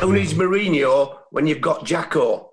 Who needs Mourinho when you've got Jacko?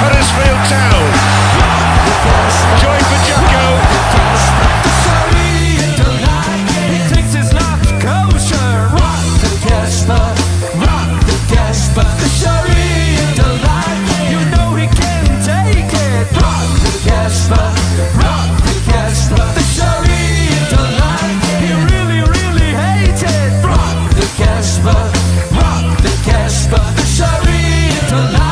Huddersfield Town. Joy for Jacko. He takes his life kosher. Rock the Gaffer, rock the Gaffer. The Sharia delight, you know he can take it. Rock the Gaffer, rock the Gaffer. The Sharia delight, he really, really hates it. Rock the Gaffer, rock the Gaffer. The Sharia delight.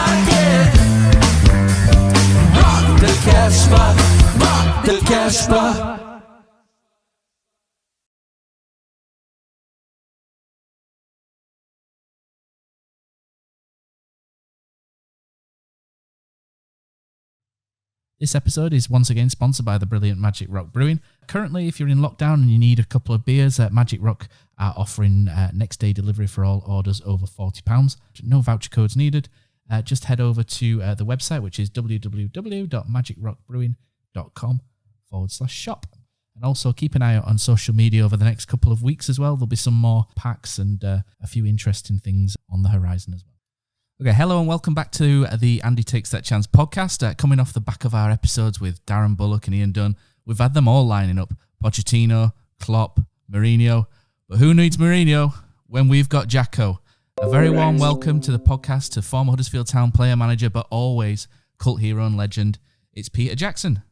The Gaffer. This episode is once again sponsored by the brilliant Magic Rock Brewing. Currently, if you're in lockdown and you need a couple of beers, Magic Rock are offering next day delivery for all orders over £40. No voucher codes needed. Just head over to the website, which is www.magicrockbrewing.com/shop. And also keep an eye out on social media over the next couple of weeks as well. There'll be some more packs and a few interesting things on the horizon as well. Okay, hello and welcome back to the Andy Takes That Chance podcast. Coming off the back of our episodes with Darren Bullock and Ian Dunn, we've had them all lining up. Pochettino, Klopp, Mourinho. But who needs Mourinho when we've got Jacko? A very warm welcome to the podcast to former Huddersfield Town player manager, but always cult hero and legend. It's Peter Jackson.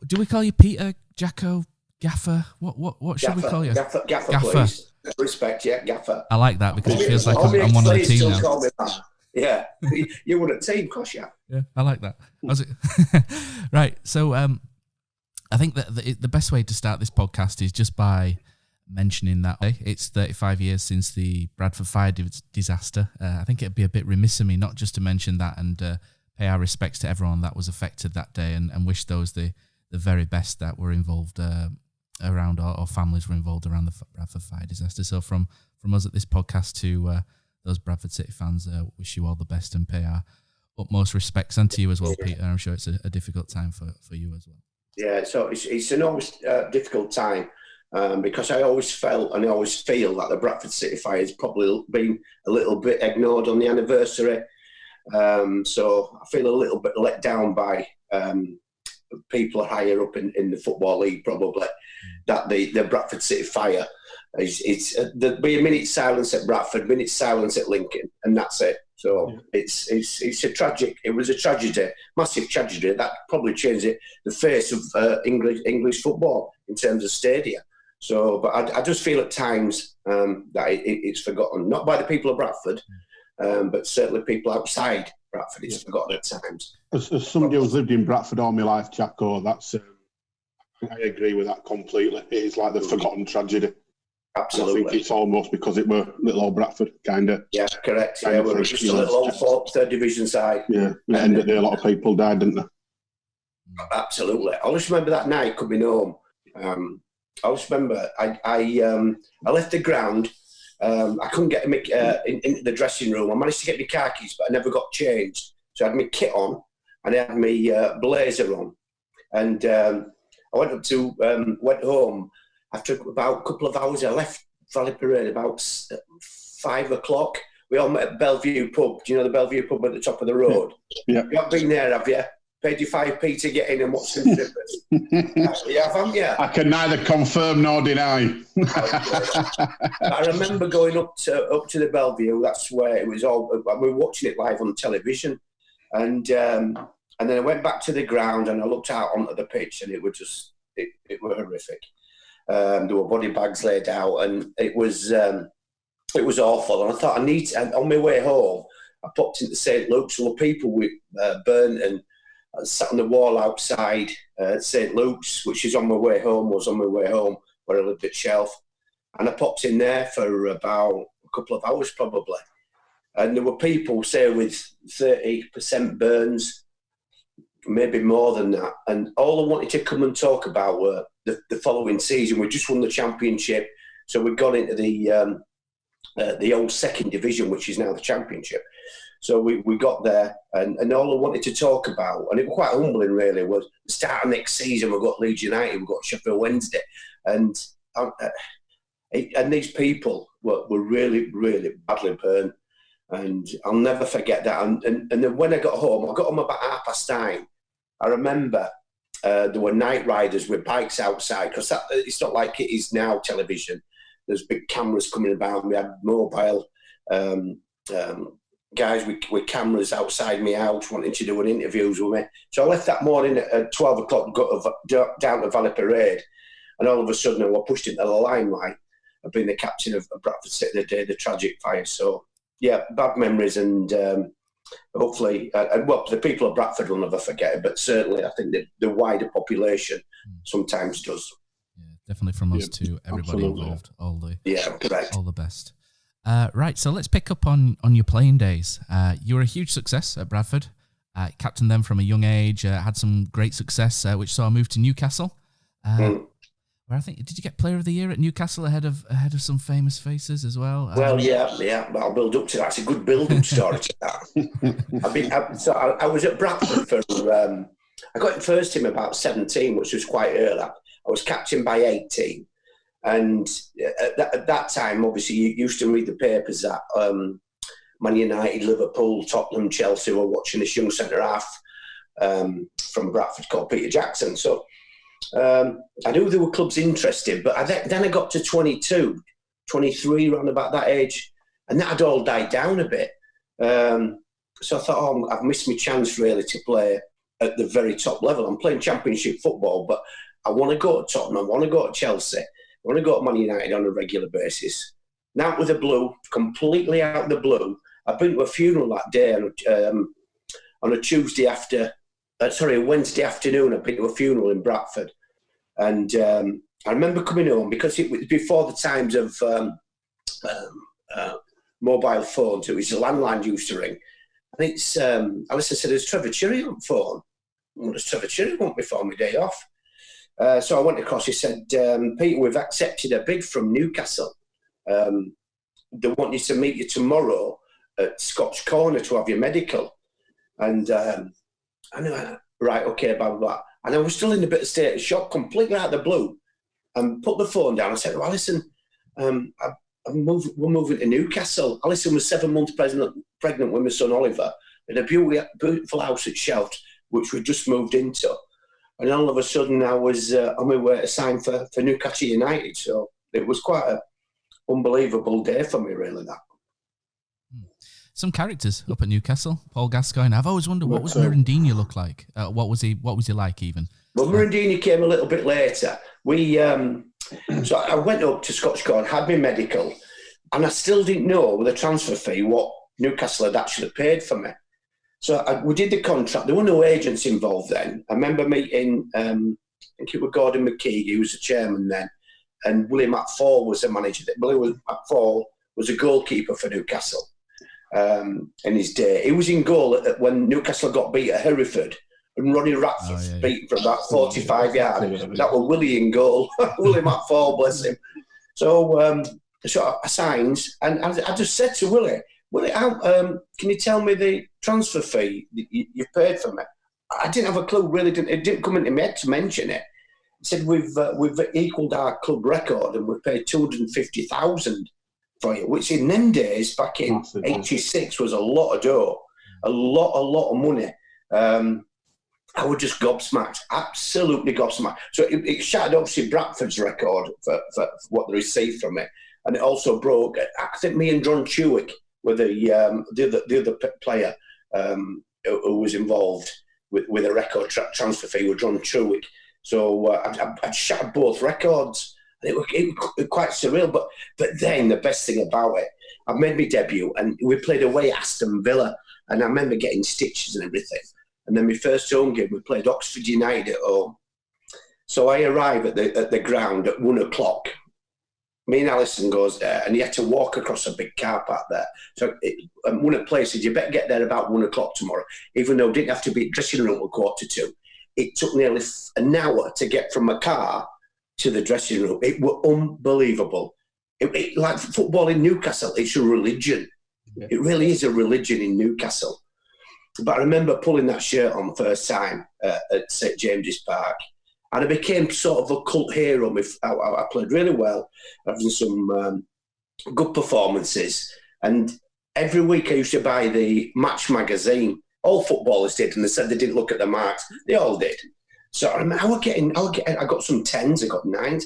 Do we call you Peter, Jacko, Gaffer? What should we call you? Gaffer, please. Respect, yeah, Gaffer. I like that because it feels like I'm one of the team now. Yeah, you were a team, course, yeah. Yeah, I like that. Right, so I think that the best way to start this podcast is just by mentioning that it's 35 years since the Bradford fire disaster. I think it'd be a bit remiss of me not just to mention that and pay our respects to everyone that was affected that day and wish those the very best that were involved around or families were involved around the Bradford fire disaster. So from us at this podcast to those Bradford City fans, wish you all the best and pay our utmost respects, and to you as well, Peter. I'm sure it's a difficult time for you as well. Yeah, so it's an always difficult time because I always felt and I always feel that the Bradford City fire has probably been a little bit ignored on the anniversary. So I feel a little bit let down by people higher up in the Football League probably, that the Bradford City fire there'll be a minute's silence at Bradford, minute's silence at Lincoln, and that's it. So it's a tragic. It was a tragedy, massive tragedy that probably changed the face of English football in terms of stadia. So, but I just feel at times that it's forgotten, not by the people of Bradford, but certainly people outside Bradford. It's forgotten at times. As somebody who's lived in Bradford all my life, Jacko, that's I agree with that completely. It is like the forgotten tragedy. Absolutely. I think it's almost because it were little old Bradford, kind of. Yeah, correct. Yeah, we were just a little old folk, third division side. Yeah, and a lot of people died, didn't they? Absolutely. I just remember that night coming home. I just remember I left the ground. I couldn't get into the dressing room. I managed to get my car keys, but I never got changed. So I had my kit on and I had my blazer on. And I went home. After about a couple of hours, I left Valley Parade about 5 o'clock. We all met at Bellevue Pub. Do you know the Bellevue Pub at the top of the road? Yeah. You haven't been there, have you? Paid you 5p to get in and watch some strippers. You haven't, yeah? I can neither confirm nor deny. I remember going up to the Bellevue. That's where it was all. We were watching it live on television, and then I went back to the ground and I looked out onto the pitch, and it was just it was horrific. There were body bags laid out, and it was awful. And I thought and on my way home, I popped into St. Luke's. There were people with burnt and sat on the wall outside St. Luke's, which was on my way home, where I lived at Shelf. And I popped in there for about a couple of hours probably. And there were people, say, with 30% burns, maybe more than that. And all I wanted to come and talk about were the following season. We just won the championship. So we got into the old second division, which is now the championship. So we got there, and all I wanted to talk about, and it was quite humbling really, was the start of next season. We've got Leeds United, we've got Sheffield Wednesday, and these people were really, really badly burnt, and I'll never forget that. And then when I got home about 9:30. I remember there were night riders with bikes outside, because it's not like it is now television. There's big cameras coming about. We had mobile guys with cameras outside my house wanting to do interviews with me. So I left that morning at 12 o'clock, got down to Valley Parade, and all of a sudden I was pushed into the limelight of being the captain of Bradford City the day of the tragic fire. So, yeah, bad memories, and hopefully, the people of Bradford will never forget it, but certainly I think the wider population sometimes does. Yeah, definitely from us to everybody absolutely. Involved. Correct. All the best. Right, so let's pick up on your playing days. You were a huge success at Bradford. Captained them from a young age. Had some great success, which saw a move to Newcastle. Where I think, did you get Player of the Year at Newcastle ahead of some famous faces as well? Well, yeah. I'll build up to that. It's a good build-up story to that. I was at Bradford for. I got in first team about 17, which was quite early. I was captain by 18. And at that time, obviously, you used to read the papers that Man United, Liverpool, Tottenham, Chelsea were watching this young centre-half from Bradford called Peter Jackson. So I knew there were clubs interested, but then I got to 22, 23, around about that age, and that had all died down a bit. So I thought, I've missed my chance really to play at the very top level. I'm playing Championship football, but I want to go to Tottenham, I want to go to Chelsea. I want to go to Man United on a regular basis. Now with the blue, completely out of the blue, I'd been to a funeral that day on a Wednesday afternoon. I'd been to a funeral in Bradford. And I remember coming home because it was before the times of mobile phones. It was a landline used to ring. And it's Alison said, "There's Trevor Chirry on the phone." "What does Trevor Chirry want before my day off?" So I went across. He said, "Peter, we've accepted a bid from Newcastle. They want you to meet you tomorrow at Scotch Corner to have your medical." And I knew, right, okay, blah, blah, blah. And I was still in a bit of state of shock, completely out of the blue, and put the phone down. I said, "Well, Alison, we're moving to Newcastle." Alison was 7 months pregnant with my son Oliver in a beautiful house at Shelft, which we just moved into. And all of a sudden, I was on my way to sign for Newcastle United. So it was quite an unbelievable day for me, really, that. Some characters up at Newcastle. Paul Gascoigne. I've always wondered, what was Mirandini look like? What was he like, even? Well, Mirandini came a little bit later. So I went up to Scotch Corner, had my medical, and I still didn't know with the transfer fee what Newcastle had actually paid for me. So we did the contract. There were no agents involved then. I remember meeting, I think it was Gordon McKee, he was the chairman then, and Willie McFall was the manager. Willie McFall was a goalkeeper for Newcastle in his day. He was in goal when Newcastle got beat at Hereford, and Ronnie Ratford beat from about 45 yards. That was Willie in goal. Willie McFall, bless him. So I signed, and I just said to Willie, can you tell me the transfer fee that you paid for me? I didn't have a clue, really. It didn't come into my head to mention it. He said, we've equalled our club record and we've paid 250,000 for you, which in them days, back in 86, was a lot of dough, a lot of money. I was just gobsmacked, absolutely gobsmacked. So it shattered, obviously, Bradford's record for what they received from it. And it also broke, I think me and John Chewick were the other player who was involved with a record transfer fee with John Chewick. So I shattered both records. It was quite surreal. But then the best thing about it, I made my debut and we played away at Aston Villa. And I remember getting stitches and everything. And then my first home game, we played Oxford United at home. So I arrive at the ground at 1 o'clock. Me and Alison goes there, and you had to walk across a big car park there. So one of the players said, "You better get there about 1 o'clock tomorrow," even though it didn't have to be dressing room at 1:45. It took nearly an hour to get from a car to the dressing room. It was unbelievable. Like football in Newcastle, it's a religion. Yeah. It really is a religion in Newcastle. But I remember pulling that shirt on first time at St James's Park. And I became sort of a cult hero. I played really well, having some good performances. And every week I used to buy the Match magazine. All footballers did, and they said they didn't look at the marks. They all did. So I got some 10s, I got 9s.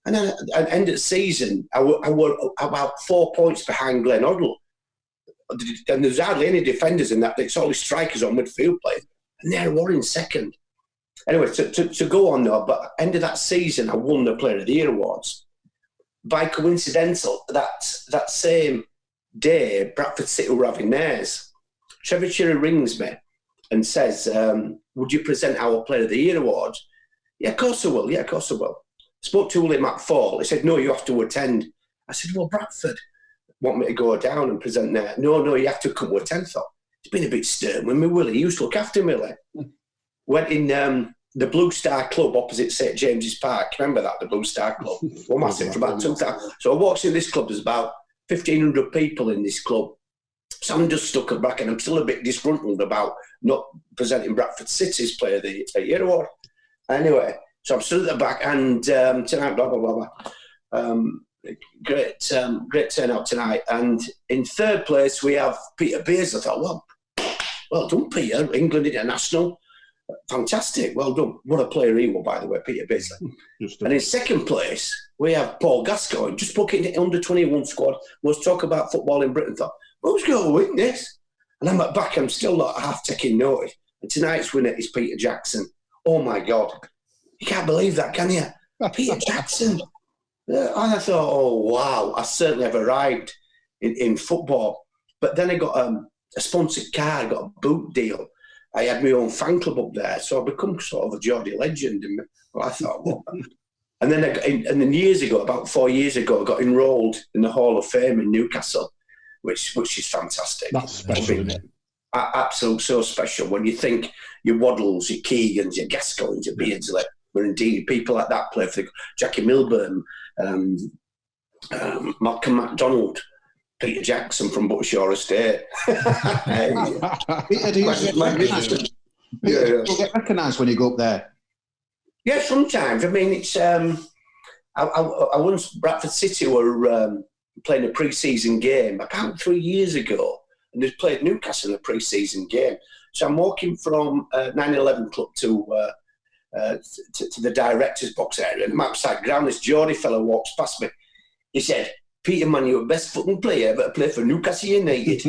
And then at the end of the season, I were about 4 points behind Glenn Hoddle. And there's hardly any defenders in that. It's only strikers on midfield players. And there I were in second. Anyway, to go on though, but end of that season, I won the Player of the Year awards. By coincidental, that same day, Bradford City were having theirs. Trevor Chirry rings me and says, "Would you present our Player of the Year awards?" "Yeah, of course I will. Yeah, of course I will." Spoke to Willie McFall. He said, "No, you have to attend." I said, "Well, Bradford want me to go down and present there." No, you have to come to attend." Thought, it's been a bit stern with me, Willie. He used to look after me, like. Went in the Blue Star Club opposite St James's Park. Remember that, the Blue Star Club? Well, massive, for about 2,000. So I walked in this club, there's about 1,500 people in this club. So I'm just stuck at back, and I'm still a bit disgruntled about not presenting Bradford City's Player of the Year award. Anyway, so I'm still at the back, and tonight, blah, blah, blah, blah. Great turnout tonight. And in third place, we have Peter Beers. I thought, well done, Peter, England International. Fantastic, well done. What a player he was, by the way, Peter Beers. And in second place, we have Paul Gascoigne, just booking the under-21 squad. Let's talk about football in Britain. Thought, who's going to win this? And I'm at back, I'm still not half taking notice. And tonight's winner is Peter Jackson. Oh, my God. You can't believe that, can you? Peter Jackson. And I thought, oh, wow, I certainly have arrived in football. But then I got a sponsored car, I got a boot deal. I had my own fan club up there, so I become sort of a Geordie legend. And I thought, well, and then years ago, about 4 years ago, I got enrolled in the Hall of Fame in Newcastle, which is fantastic. That's special, isn't it? Absolutely so special. When you think your Waddles, your Keegans, your Gascoignes, your Beardsley, but indeed people like that play for Jackie Milburn, Malcolm MacDonald, Peter Jackson from Buttershore Estate. Peter, do you get recognised when you go up there? Yeah, sometimes. I mean, it's. I once Bradford City were playing a pre-season game about 3 years ago, and they played Newcastle in a pre-season game. So I'm walking from 9/11 Club to the director's box area, and I'm outside ground. This Geordie fellow walks past me. He said, "Peter, man, you're the best fucking player ever to play for Newcastle United."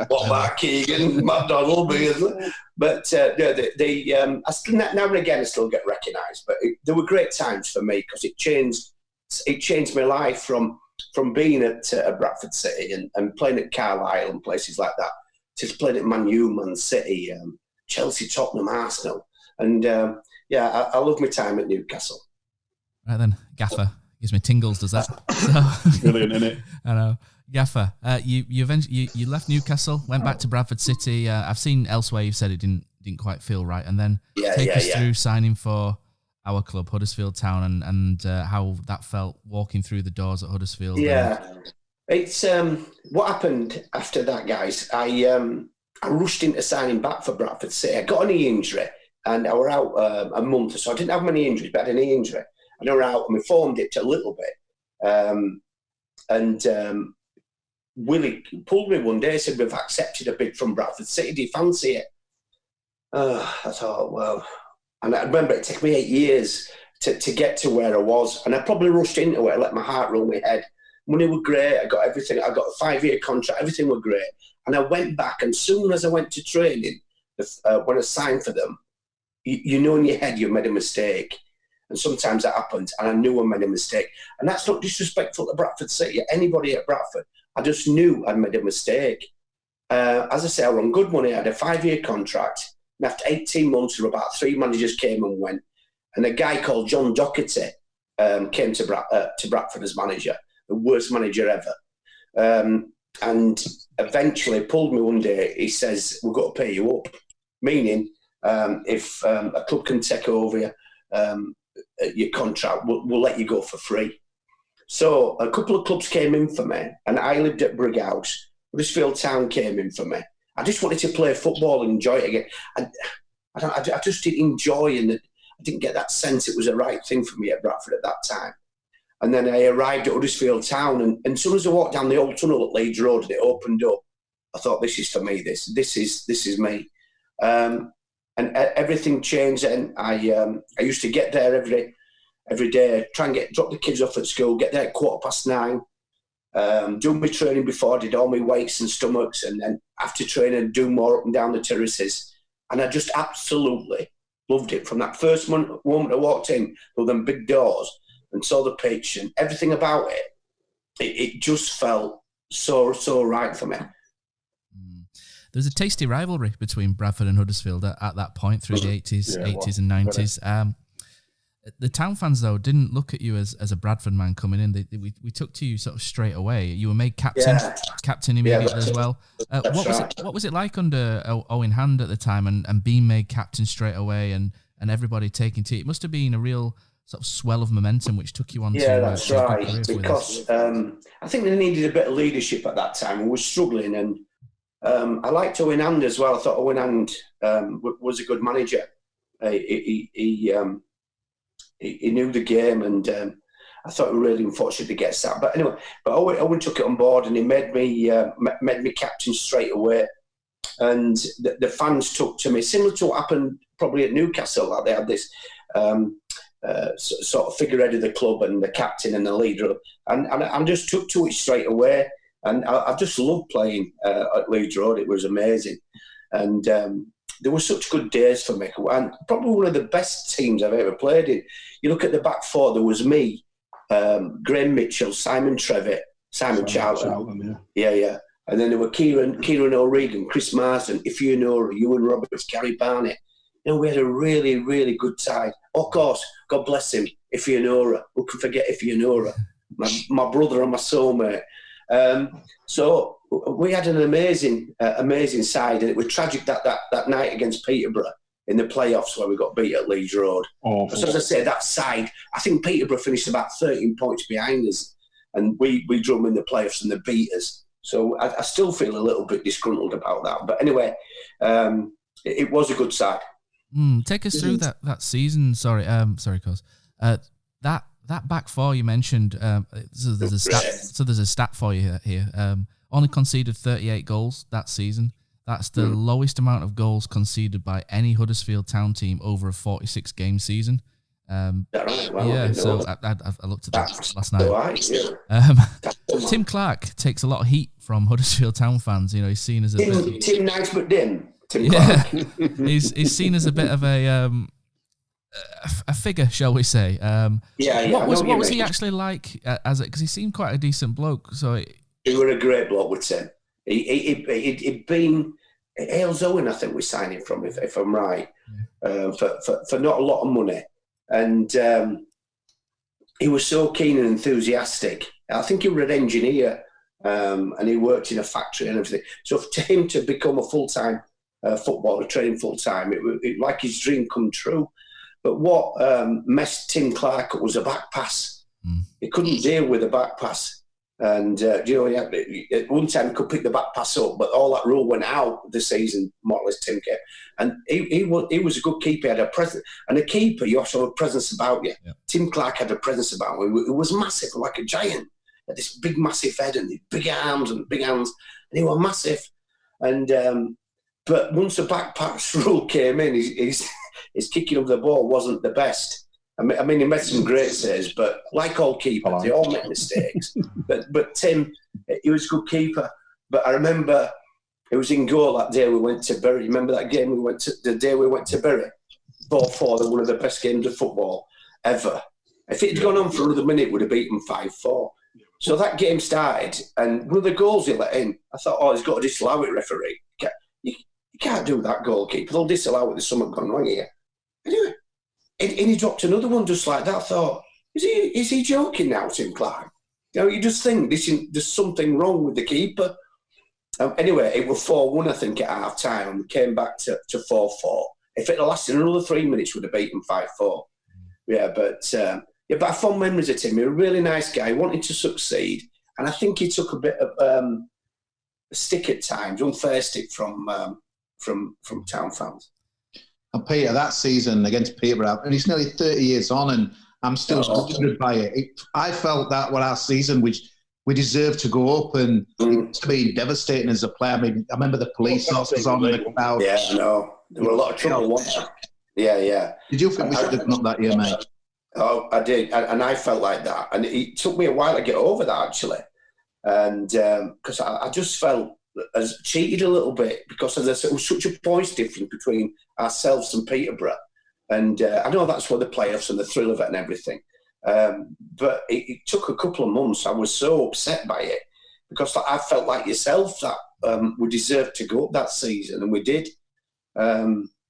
What about Keegan, McDonald, but they I still, now and again I still get recognised. But they were great times for me because it changed my life from being at Bradford City and playing at Carlisle and places like that to playing at Man U, Man City, Chelsea, Tottenham, Arsenal, and I love my time at Newcastle. Right then, Gaffer. Gives me tingles, does that? So, Brilliant, isn't it? I know. Gaffer, you eventually you left Newcastle, went back to Bradford City. I've seen elsewhere you've said it didn't quite feel right, and then take us through signing for our club, Huddersfield Town, and how that felt walking through the doors at Huddersfield. Yeah, it's what happened after that, guys. I rushed into signing back for Bradford City. I got a knee injury, and I were out a month, so I didn't have many injuries, but I had a knee injury. And I were out and we formed it a little bit. Willie pulled me one day and said, "We've accepted a bid from Bradford City. Do you fancy it?" I thought, well, and I remember it took me 8 years to get to where I was. And I probably rushed into it. I let my heart rule my head. Money was great. I got everything. I got a 5-year contract. Everything was great. And I went back. And soon as I went to training, when I signed for them, you know in your head you made a mistake. And sometimes that happens, and I knew I made a mistake. And that's not disrespectful to Bradford City, anybody at Bradford. I just knew I'd made a mistake. As I say, I was on good money. I had a 5-year contract. And after 18 months, there were about 3 managers came and went. And a guy called John Docherty came to Bradford as manager, the worst manager ever. And eventually pulled me one day. He says, "We've got to pay you up." Meaning, if a club can take over your contract, we'll let you go for free. So a couple of clubs came in for me, and I lived at Brighouse. Huddersfield Town came in for me. I just wanted to play football and enjoy it again. I just didn't enjoy, and I didn't get that sense it was the right thing for me at Bradford at that time. And then I arrived at Huddersfield Town, and as soon as I walked down the old tunnel at Leeds Road and it opened up, I thought, this is for me. This is me. And everything changed. And I used to get there every day, try and drop the kids off at school, get there at 9:15, do my training before I did all my weights and stomachs, and then after training, do more up and down the terraces. And I just absolutely loved it. From that first moment I walked in with them big doors and saw the pitch and everything about it, it just felt so right for me. There was a tasty rivalry between Bradford and Huddersfield at that point through the 80s and 90s. The Town fans, though, didn't look at you as a Bradford man coming in. We took to you sort of straight away. You were made captain immediately as well. What was it like under Owen Hand at the time and being made captain straight away and everybody taking to you? It must have been a real sort of swell of momentum which took you on to... Yeah, that's right. Because I think they needed a bit of leadership at that time. We were struggling, and I liked Owen Hand as well. I thought Owen Hand was a good manager. He knew the game, and I thought it was really unfortunate to get sacked. But anyway, Owen took it on board, and he made me captain straight away. And the fans took to me, similar to what happened probably at Newcastle. Like they had this sort of figurehead of the club and the captain and the leader, and I just took to it straight away. And I just loved playing at Leeds Road. It was amazing. And there were such good days for me. And probably one of the best teams I've ever played in. You look at the back four, there was me, Graham Mitchell, Simon Trevitt, Simon Charlton. And then there were Kieran O'Regan, Chris Marsden, Ifeanora, Ewan Roberts, Gary Barnett. We had a really, really good side. Of course, God bless him, Ifeanora. Who can forget Ifeanora? My brother and my soulmate. So we had an amazing side, and it was tragic that night against Peterborough in the playoffs where we got beat at Leeds Road. So as I say, that side, I think Peterborough finished about 13 points behind us, and we drew them in the playoffs and they beat us. So I still feel a little bit disgruntled about that. But anyway, it was a good side. Take us through that season. Sorry, Cos. That back four you mentioned. So there's a stat for you here. Only conceded 38 goals that season. That's the lowest amount of goals conceded by any Huddersfield Town team over a 46 game season. Right? Well, yeah, so I looked at that last night. Right, yeah. Tim Clark takes a lot of heat from Huddersfield Town fans. He's seen as Tim Nice but dim. Tim Clark. Yeah. he's seen as a bit of a figure, shall we say? What was he actually like because he seemed quite a decent bloke. So he was a great bloke with Tim. He'd been Hales Owen, I think we signed him from, if I'm right, for not a lot of money, and he was so keen and enthusiastic. I think he was an engineer, and he worked in a factory and everything. So for him to become a full-time footballer, training full-time, it like his dream come true. But what messed Tim Clark up was a back pass. He couldn't deal with a back pass. And, at one time he could pick the back pass up, but all that rule went out this season, more or less, Tim kept. And he was a good keeper. He had a presence. And a keeper, you also have a presence about you. Yeah. Tim Clark had a presence about him. It was massive, like a giant. He had this big, massive head and big arms and big hands. And he was massive. And but once the back pass rule came in, his kicking of the ball wasn't the best. I mean, he made some great saves, but like all keepers, they all make mistakes. But Tim, he was a good keeper. But I remember it was in goal that day we went to Bury. Remember that game the day we went to Bury? 4-4, one of the best games of football ever. If it had gone on for another minute, we'd have beaten 5-4. So that game started, and one of the goals he let in, I thought, he's got to disallow it, referee. You can't do that, goalkeeper. They'll disallow it. There's something gone wrong here. Anyway. And he dropped another one just like that. I thought, is he joking now, Tim Clark? You just think there's something wrong with the keeper. Anyway, it was 4-1, I think, at half time, and we came back to 4-4. If it had lasted another 3 minutes, we'd have beaten 5-4. Yeah, but I have fond memories of Tim. He was a really nice guy, wanted to succeed, and I think he took a bit of a stick at times, unfair stick from Town fans. And Peter, that season against Peterborough, and he's nearly 30 years on, and I'm still staggered by it. I felt that was our season, which we deserved to go up, and it must have been devastating as a player. I mean, I remember the police officers on in the crowd. Yeah, I know. There were a lot of trouble, wasn't there? Yeah. Did you think we should have gone up that year, mate? Oh, I did, and I felt like that. And it took me a while to get over that, actually. And because I just felt as cheated a little bit because there was such a points difference between ourselves and Peterborough. And I know that's where the playoffs and the thrill of it and everything. But it took a couple of months. I was so upset by it because I felt like yourself that we deserved to go up that season, and we did.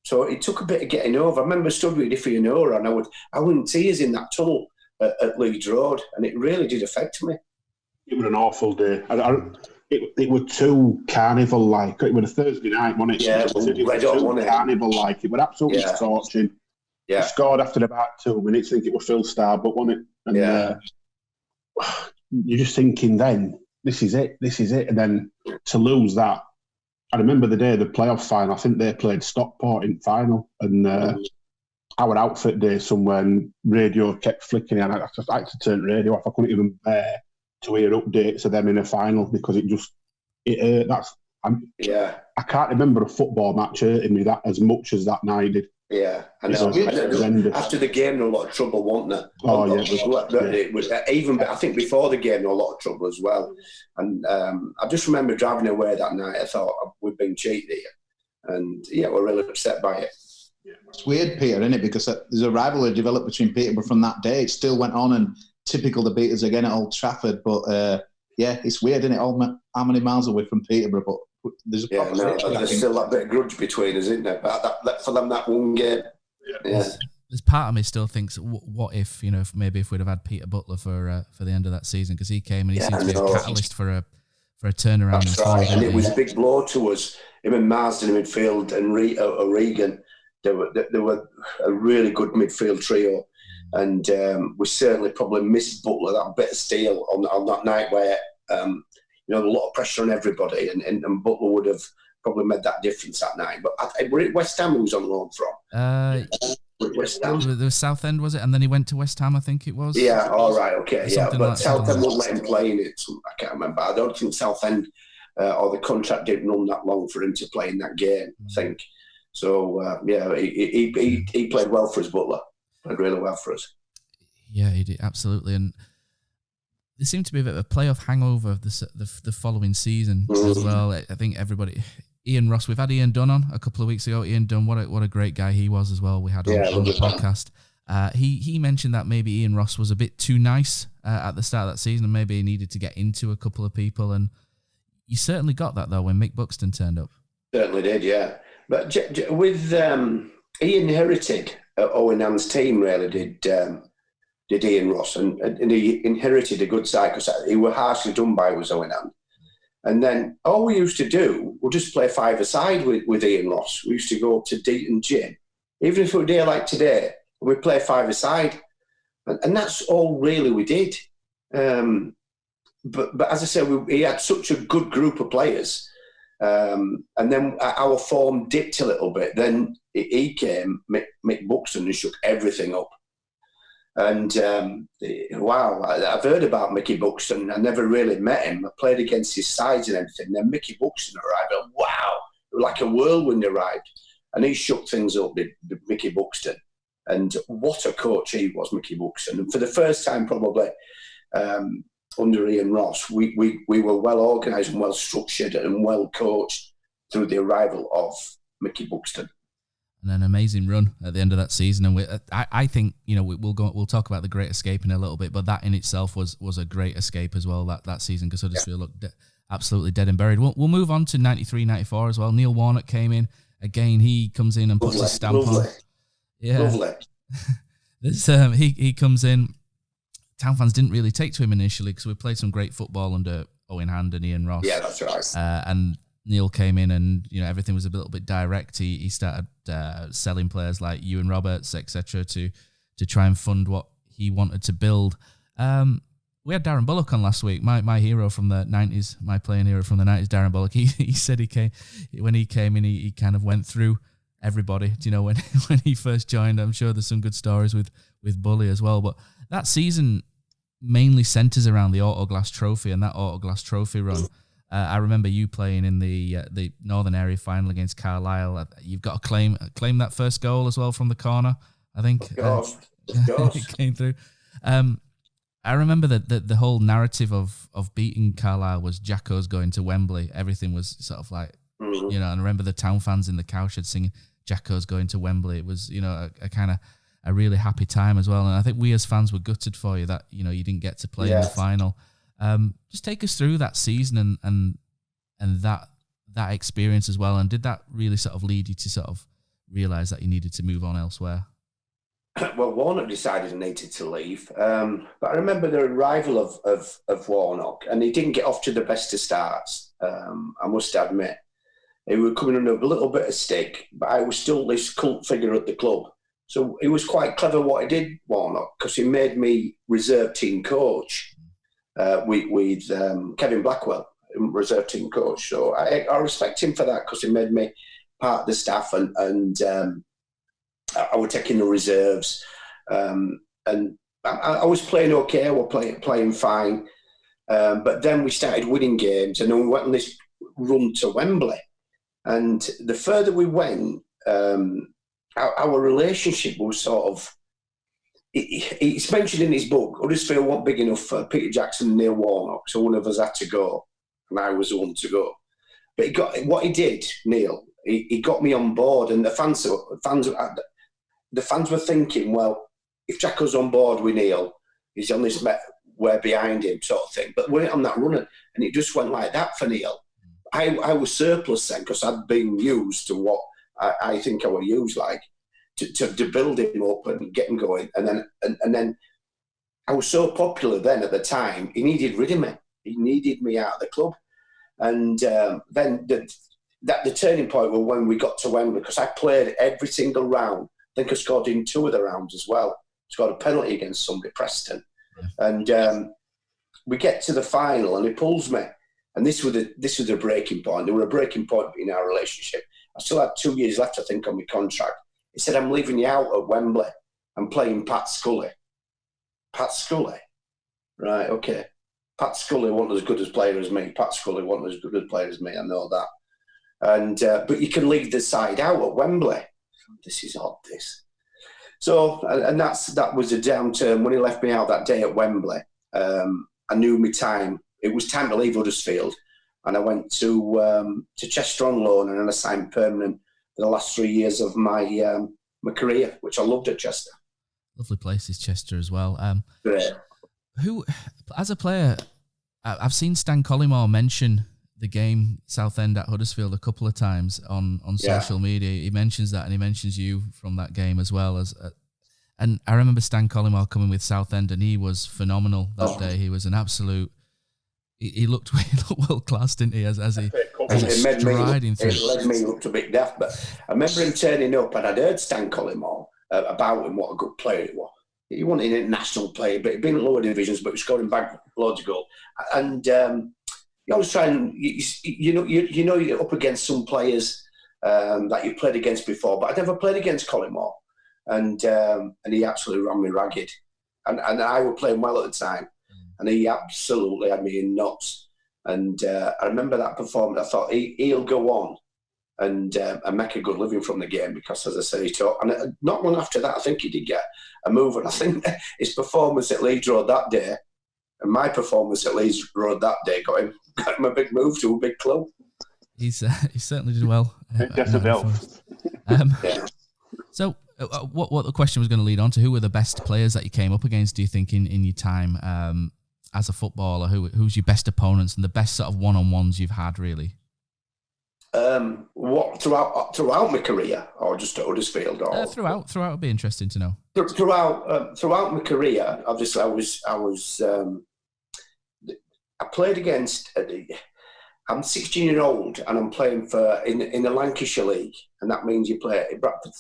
So it took a bit of getting over. I remember stood with Ifeanora, and I was in tears in that tunnel at Leeds Road, and it really did affect me. It was an awful day. It was too carnival-like. It was a Thursday night, wasn't it? Yeah, it was too carnival-like. It was absolutely scorching. Yeah. He scored after about 2 minutes. I think it was Phil Starbuck, wasn't it? And, you're just thinking then, this is it. And then to lose that, I remember the day of the playoff final, I think they played Stockport in final, and our outfit day somewhere, and radio kept flicking, and I had to turn the radio off. I couldn't even bear to hear updates of them in a final because it hurt. I can't remember a football match hurting me that as much as that night did. Yeah, I know. After the game, there was a lot of trouble, wasn't there? It was even. I think before the game, there was a lot of trouble as well. And I just remember driving away that night. I thought we've been cheated here, and we're really upset by it. It's weird, Peter, isn't it? Because there's a rivalry developed between Peterborough from that day. It still went on, and typical to beat us again at Old Trafford. But yeah, it's weird, isn't it? How many miles away from Peterborough, but there's a there's still that bit of grudge between us, isn't there? But for them, that one game, There's part of me still thinks, what if, if we'd have had Peter Butler for the end of that season, because he came and he seemed to be a catalyst for a turnaround. That's right, and it was a big blow to us. Him and Marsden in midfield and O'Regan, they were a really good midfield trio, and we certainly probably missed Butler, that bit of steel on that night where a lot of pressure on everybody, and Butler would have probably made that difference that night. But were it West Ham who was on loan from? West Ham. There was Southend, was it? And then he went to West Ham, I think it was. Yeah, all right, okay, yeah. But like Southend wouldn't let him play in it. I can't remember. I don't think Southend or the contract didn't run that long for him to play in that game, I think. So, he played well for us, Butler. Played really well for us. Yeah, he did, absolutely. And there seemed to be a bit of a playoff hangover the following season as well. I think everybody... Ian Ross, we've had Ian Dunn on a couple of weeks ago. Ian Dunn, what a great guy he was as well. We had on the podcast. He mentioned that maybe Ian Ross was a bit too nice at the start of that season, and maybe he needed to get into a couple of people. And you certainly got that though when Mick Buxton turned up. Certainly did, yeah. But with he inherited Owen Ann's team, really did Ian Ross, and he inherited a good side because he were harshly done by was Owen Ann. And then all we used to do, we'll just play five-a-side with Ian Ross. We used to go up to Deaton Gym. Even if it were a day like today, we'd play five-a-side. And that's all really we did. But as I said, he had such a good group of players. And then our form dipped a little bit. Then he came, Mick Buxton, and shook everything up. And wow, I've heard about Mickey Buxton. I never really met him. I played against his sides and everything. Then Mickey Buxton arrived, and wow, like a whirlwind arrived. And he shook things up, did Mickey Buxton. And what a coach he was, Mickey Buxton. And for the first time, probably under Ian Ross, we were well organised and well structured and well coached through the arrival of Mickey Buxton. And an amazing run at the end of that season, and I think we'll talk about the Great Escape in a little bit, but that in itself was a great escape as well that season, because Huddersfield looked absolutely dead and buried. We'll move on to 93-94 as well. Neil Warnock came in again. He comes in and puts his stamp on. Yeah, lovely. He comes in. Town fans didn't really take to him initially because we played some great football under Owen Hand and Ian Ross. Yeah, that's right. And Neil came in and everything was a little bit direct. He started selling players like Ewan Roberts, etc., to try and fund what he wanted to build. We had Darren Bullock on last week, my hero from the 90s, my playing hero from the 90s, Darren Bullock. He said when he came in, he kind of went through everybody. When he first joined, I'm sure there's some good stories with Bully as well. But that season mainly centres around the Autoglass Trophy and that Autoglass Trophy run. I remember you playing in the Northern Area final against Carlisle. You've got to claim that first goal as well from the corner, I think. Of course. It came through. I remember that the whole narrative of beating Carlisle was Jacko's going to Wembley. Everything was sort of like, and I remember the town fans in the cowshed singing Jacko's going to Wembley. It was, a kind of a really happy time as well. And I think we as fans were gutted for you that, you didn't get to play in the final. Just take us through that season and that experience as well. And did that really sort of lead you to sort of realise that you needed to move on elsewhere? Well, Warnock decided he needed to leave. But I remember the arrival of Warnock, and he didn't get off to the best of starts, I must admit. He was coming under a little bit of stick, but I was still this cult figure at the club. So it was quite clever what he did, Warnock, because he made me reserve team coach. With Kevin Blackwell, reserve team coach. So I respect him for that because he made me part of the staff and I was taking the reserves. And I was playing okay, I was playing fine. But then we started winning games and then we went on this run to Wembley. And the further we went, our relationship was sort of, it's mentioned in his book, Huddersfield wasn't big enough for Peter Jackson and Neil Warnock, so one of us had to go, and I was the one to go. But what he did, Neil, he got me on board, and the fans were thinking, well, if Jacko's on board with Neil, he's on this we're behind him sort of thing. But we went on that run, and it just went like that for Neil. I was surplus then because I'd been used to what I think I was used like to build him up and get him going. And then I was so popular then at the time, he needed rid of me. He needed me out of the club. And then the turning point was when we got to Wembley, because I played every single round. I think I scored in 2 of the rounds as well. Scored a penalty against somebody, Preston. And we get to the final and he pulls me. And this was a breaking point. There was a breaking point in our relationship. I still had 2 years left, I think, on my contract. He said, I'm leaving you out at Wembley. I'm playing Pat Scully. Pat Scully? Right, okay. Pat Scully wasn't as good a player as me. Pat Scully wasn't as good a player as me, I know that. And but you can leave the side out at Wembley. This is odd, this. So, and that was a downturn. When he left me out that day at Wembley, I knew my time. It was time to leave Huddersfield. And I went to Chester on loan and then I signed permanent for the last 3 years of my career, which I loved at Chester. Lovely place is Chester as well. Great. Who, as a player, I've seen Stan Collymore mention the game Southend at Huddersfield a couple of times on social media. He mentions that, and he mentions you from that game as well. And I remember Stan Collymore coming with Southend, and he was phenomenal that day. He was an absolute. He looked world class, didn't he? As he striding through. It led me up to big death. But I remember him turning up, and I'd heard Stan Collymore about him, what a good player he was. He wasn't an international player, but he'd been in lower divisions, but he was scoring back loads of goals. And you always try and you know you're up against some players that you've played against before, but I'd never played against Collymore, and he absolutely ran me ragged, and I was playing well at the time, and he absolutely had me in knots. And I remember that performance. I thought he'll go on and make a good living from the game because, as I say, he taught. And not long after that, I think he did get a move, and I think his performance at Leeds Road that day. And my performance at Leeds Road that day got him a big move to a big club. He certainly did well. So, what the question was going to lead on to? Who were the best players that you came up against? Do you think in your time as a footballer? Who's your best opponents and the best sort of one-on-ones you've had? Really. What throughout my career, or just at Huddersfield? Or throughout would be interesting to know. Throughout my career, obviously, I played against. I'm 16-year-old and I'm playing in the Lancashire League, and that means you play at Bradford.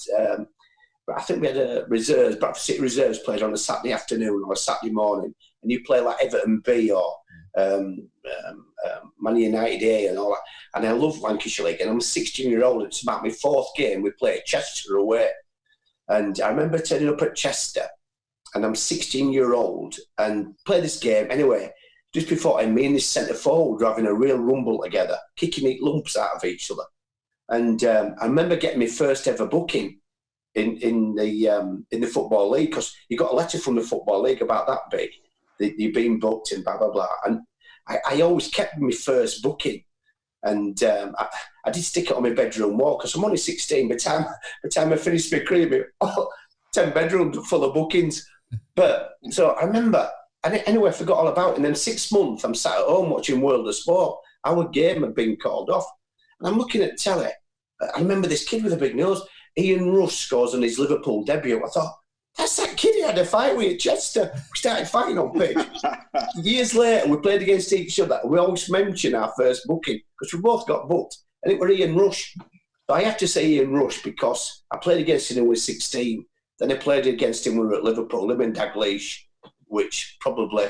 I think we had Bradford City Reserves played on a Saturday afternoon or a Saturday morning, and you play like Everton B or Man United A and all that. And I love Lancashire League, and I'm 16-year-old. It's about my 4th game. We play at Chester away, and I remember turning up at Chester, and I'm 16-year-old and play this game anyway. Just before me and this centre forward were having a real rumble together, kicking lumps out of each other. And I remember getting my first ever booking in the Football League, because you got a letter from the Football League about that big, that you've been booked and blah, blah, blah. And I always kept my first booking. And I did stick it on my bedroom wall, because I'm only 16. By the time I finished my career, 10 bedrooms full of bookings. But so I remember, anyway, I forgot all about it. And then 6 months, I'm sat at home watching World of Sport. Our game had been called off. And I'm looking at telly. I remember this kid with a big nose. Ian Rush scores on his Liverpool debut. I thought, that's that kid he had a fight with at Chester. We started fighting on pitch. Years later, we played against each other. We always mention our first booking because we both got booked. And it was Ian Rush. So I have to say Ian Rush because I played against him when I was 16. Then I played against him when we were at Liverpool, him and Dalglish, which probably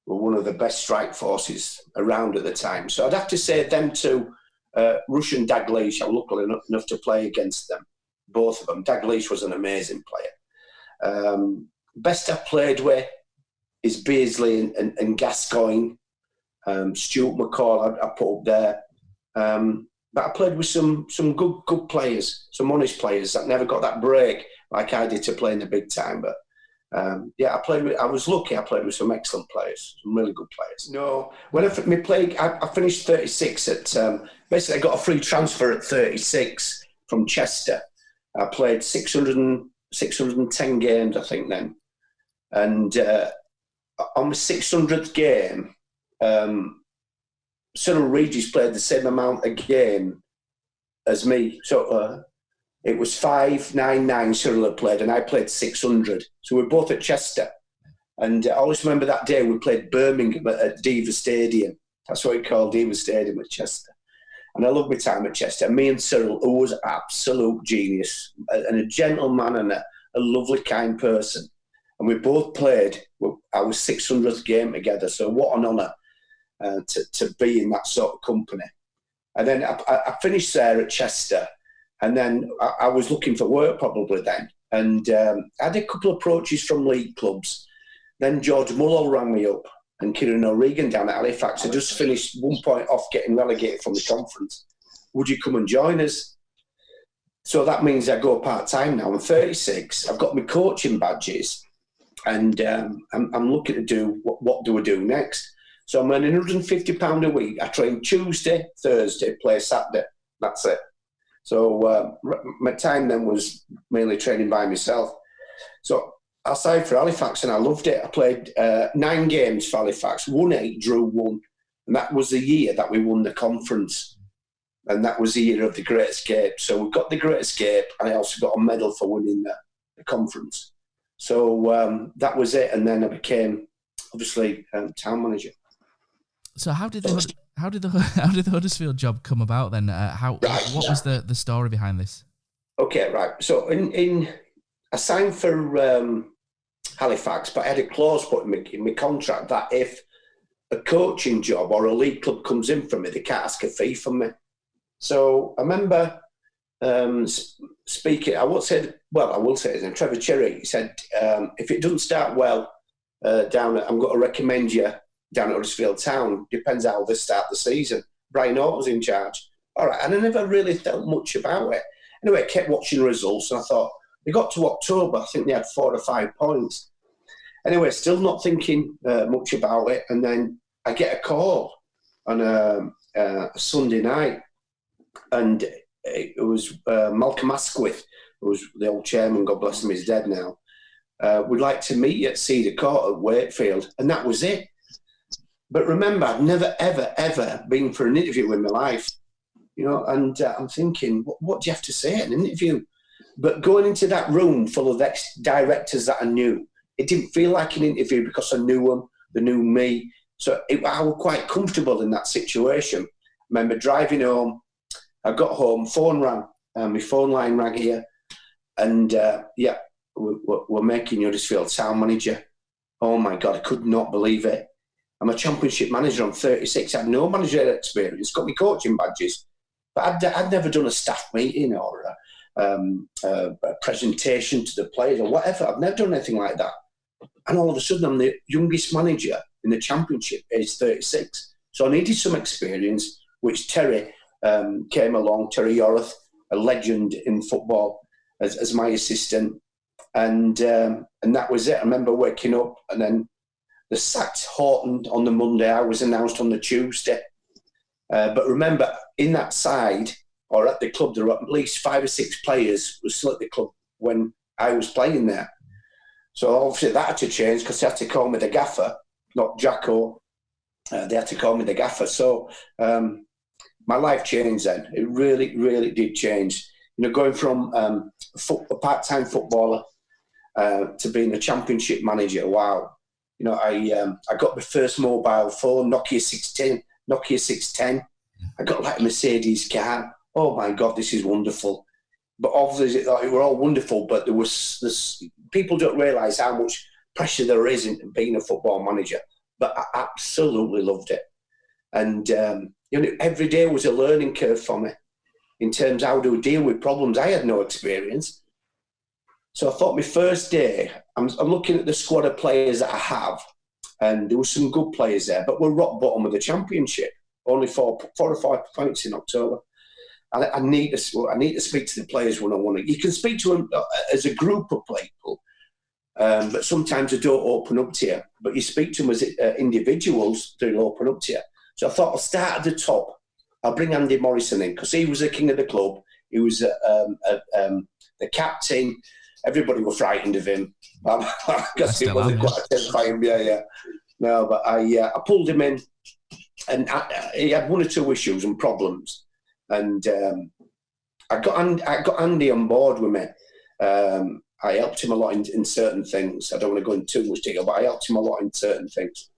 were one of the best strike forces around at the time. So I'd have to say them two, Rush and Dalglish. I was lucky enough to play against them, both of them. Dalglish was an amazing player. Best I've played with is Beardsley and Gascoigne. Stuart McCall I put up there. But I played with some good players, some honest players that never got that break like I did to play in the big time. But I was lucky. I played with some excellent players, some really good players. No, when I finished 36 at. Basically, I got a free transfer at 36 from Chester. I played 610 games, I think, then, and on my 600th game, Cyril Regis played the same amount of game as me. So it was 599 Cyril had played, and I played 600. So we were both at Chester. And I always remember that day we played Birmingham at Diva Stadium. That's what we called Diva Stadium at Chester. And I loved my time at Chester. Me and Cyril, who was absolute genius and a gentleman and a lovely, kind person. And we both played our 600th game together. So what an honour to be in that sort of company. And then I finished there at Chester. And then I was looking for work probably then. And I had a couple of approaches from league clubs. Then George Mullow rang me up and Kieran O'Regan down at Halifax. I just finished 1 point off getting relegated from the conference. Would you come and join us? So that means I go part-time now. I'm 36. I've got my coaching badges. And I'm looking to do, what do I do next? So I'm earning £150 a week. I train Tuesday, Thursday, play Saturday. That's it. So my time then was mainly training by myself. So I signed for Halifax and I loved it. I played 9 games for Halifax, won 8, drew 1. And that was the year that we won the conference. And that was the year of the Great Escape. So we got the Great Escape and I also got a medal for winning the conference. So that was it. And then I became, obviously, town manager. So how did the Huddersfield job come about then? What was the story behind this? Okay, right. So I signed for Halifax, but I had a clause put in my contract that if a coaching job or a league club comes in for me, they can't ask a fee from me. So I remember speaking, I will say his name, Trevor Cherry. He said, if it doesn't start well I'm going to recommend you down at Huddersfield Town. Depends how they start the season. Brian Orton's in charge. All right, and I never really felt much about it. Anyway, I kept watching the results and I thought, they got to October, I think they had 4 or 5 points. Anyway, still not thinking much about it. And then I get a call on a Sunday night. And it was Malcolm Asquith, who was the old chairman, God bless him, he's dead now. Would like to meet you at Cedar Court at Wakefield. And that was it. But remember, I'd never, ever, ever been for an interview in my life. And I'm thinking, what do you have to say in an interview? But going into that room full of ex-directors that I knew, it didn't feel like an interview because I knew them, they knew me. So I was quite comfortable in that situation. I remember driving home. I got home, phone rang, my phone line rang here. And we're making you Huddersfield Town manager. Oh my God, I could not believe it. I'm a championship manager, I'm 36. I had no managerial experience, got my coaching badges. But I'd never done a staff meeting or a presentation to the players or whatever. I've never done anything like that. And all of a sudden, I'm the youngest manager in the championship, age 36. So I needed some experience, which Terry came along, Terry Yoreth, a legend in football, as my assistant. And that was it. I remember waking up and then they sacked Horton on the Monday. I was announced on the Tuesday. But remember, in that side, or at the club, there were at least 5 or 6 players who were still at the club when I was playing there. So obviously that had to change because they had to call me the Gaffer, not Jacko. They had to call me the Gaffer. So my life changed then. It really, really did change. Going from a part-time footballer to being a championship manager. Wow. I got my first mobile phone, Nokia 610. I got like a Mercedes car. Oh my God, this is wonderful. But obviously, they were all wonderful, but there was this, people don't realise how much pressure there is in being a football manager. But I absolutely loved it. And, every day was a learning curve for me in terms of how to deal with problems. I had no experience. So I thought my first day, I'm looking at the squad of players that I have, and there were some good players there, but we're rock bottom of the championship, only 4 or 5 points in October. And I need to speak to the players when I want to. You can speak to them as a group of people, but sometimes they don't open up to you. But you speak to them as individuals, they'll open up to you. So I thought I'll start at the top. I'll bring Andy Morrison in because he was the king of the club. He was the captain. everybody was frightened of him. Because it still was am, quite a terrifying, yeah. No, but I pulled him in, and he had one or two issues and problems, and I got Andy on board with me. I helped him a lot in certain things. I don't want to go into too much detail, but I helped him a lot in certain things.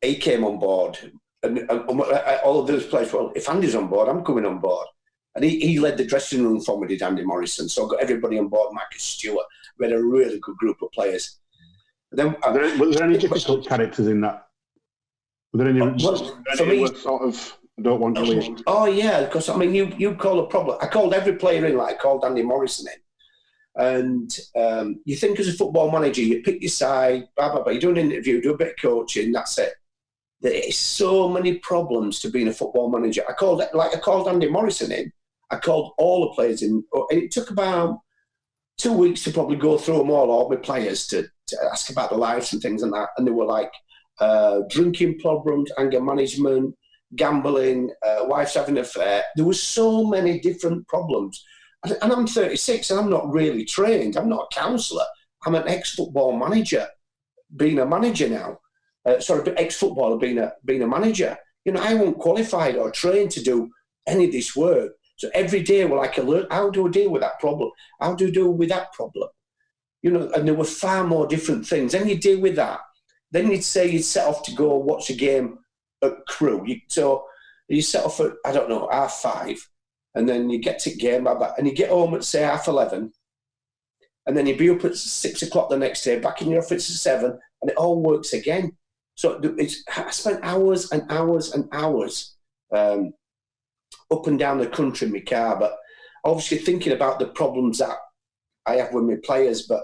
He came on board, and all of those players, well, if Andy's on board, I'm coming on board. And he led the dressing room for me, did Andy Morrison. So I got everybody on board, Marcus Stewart. We had a really good group of players. And then, was there any difficult characters in that? Were there any, for me, sort of, I don't want to leave? Oh, yeah, because, I mean, you call a problem. I called every player in, like I called Andy Morrison in. And you think as a football manager, you pick your side, blah, blah, blah. You do an interview, do a bit of coaching, that's it. There is so many problems to being a football manager. I called Andy Morrison in. I called all the players in. And it took about 2 weeks to probably go through them all my players, to ask about their lives and things like that. And they were like drinking problems, anger management, gambling, wives having an affair. There were so many different problems. And I'm 36 and I'm not really trained. I'm not a counsellor. I'm an ex-football manager, being a manager now. Ex-footballer being a manager. You know, I wasn't qualified or trained to do any of this work. So every day we're like, how do I deal with that problem? How do I deal with that problem? You know, and there were far more different things. Then you deal with that. Then you'd set off to go watch a game at Crew. So you set off at, I don't know, 5:30. And then you get to game, and you get home at, say, 11:30. And then you'd be up at 6 o'clock the next day, back in your office at 7, and it all works again. So I spent hours and hours and hours up and down the country in my car, but obviously thinking about the problems that I have with my players, but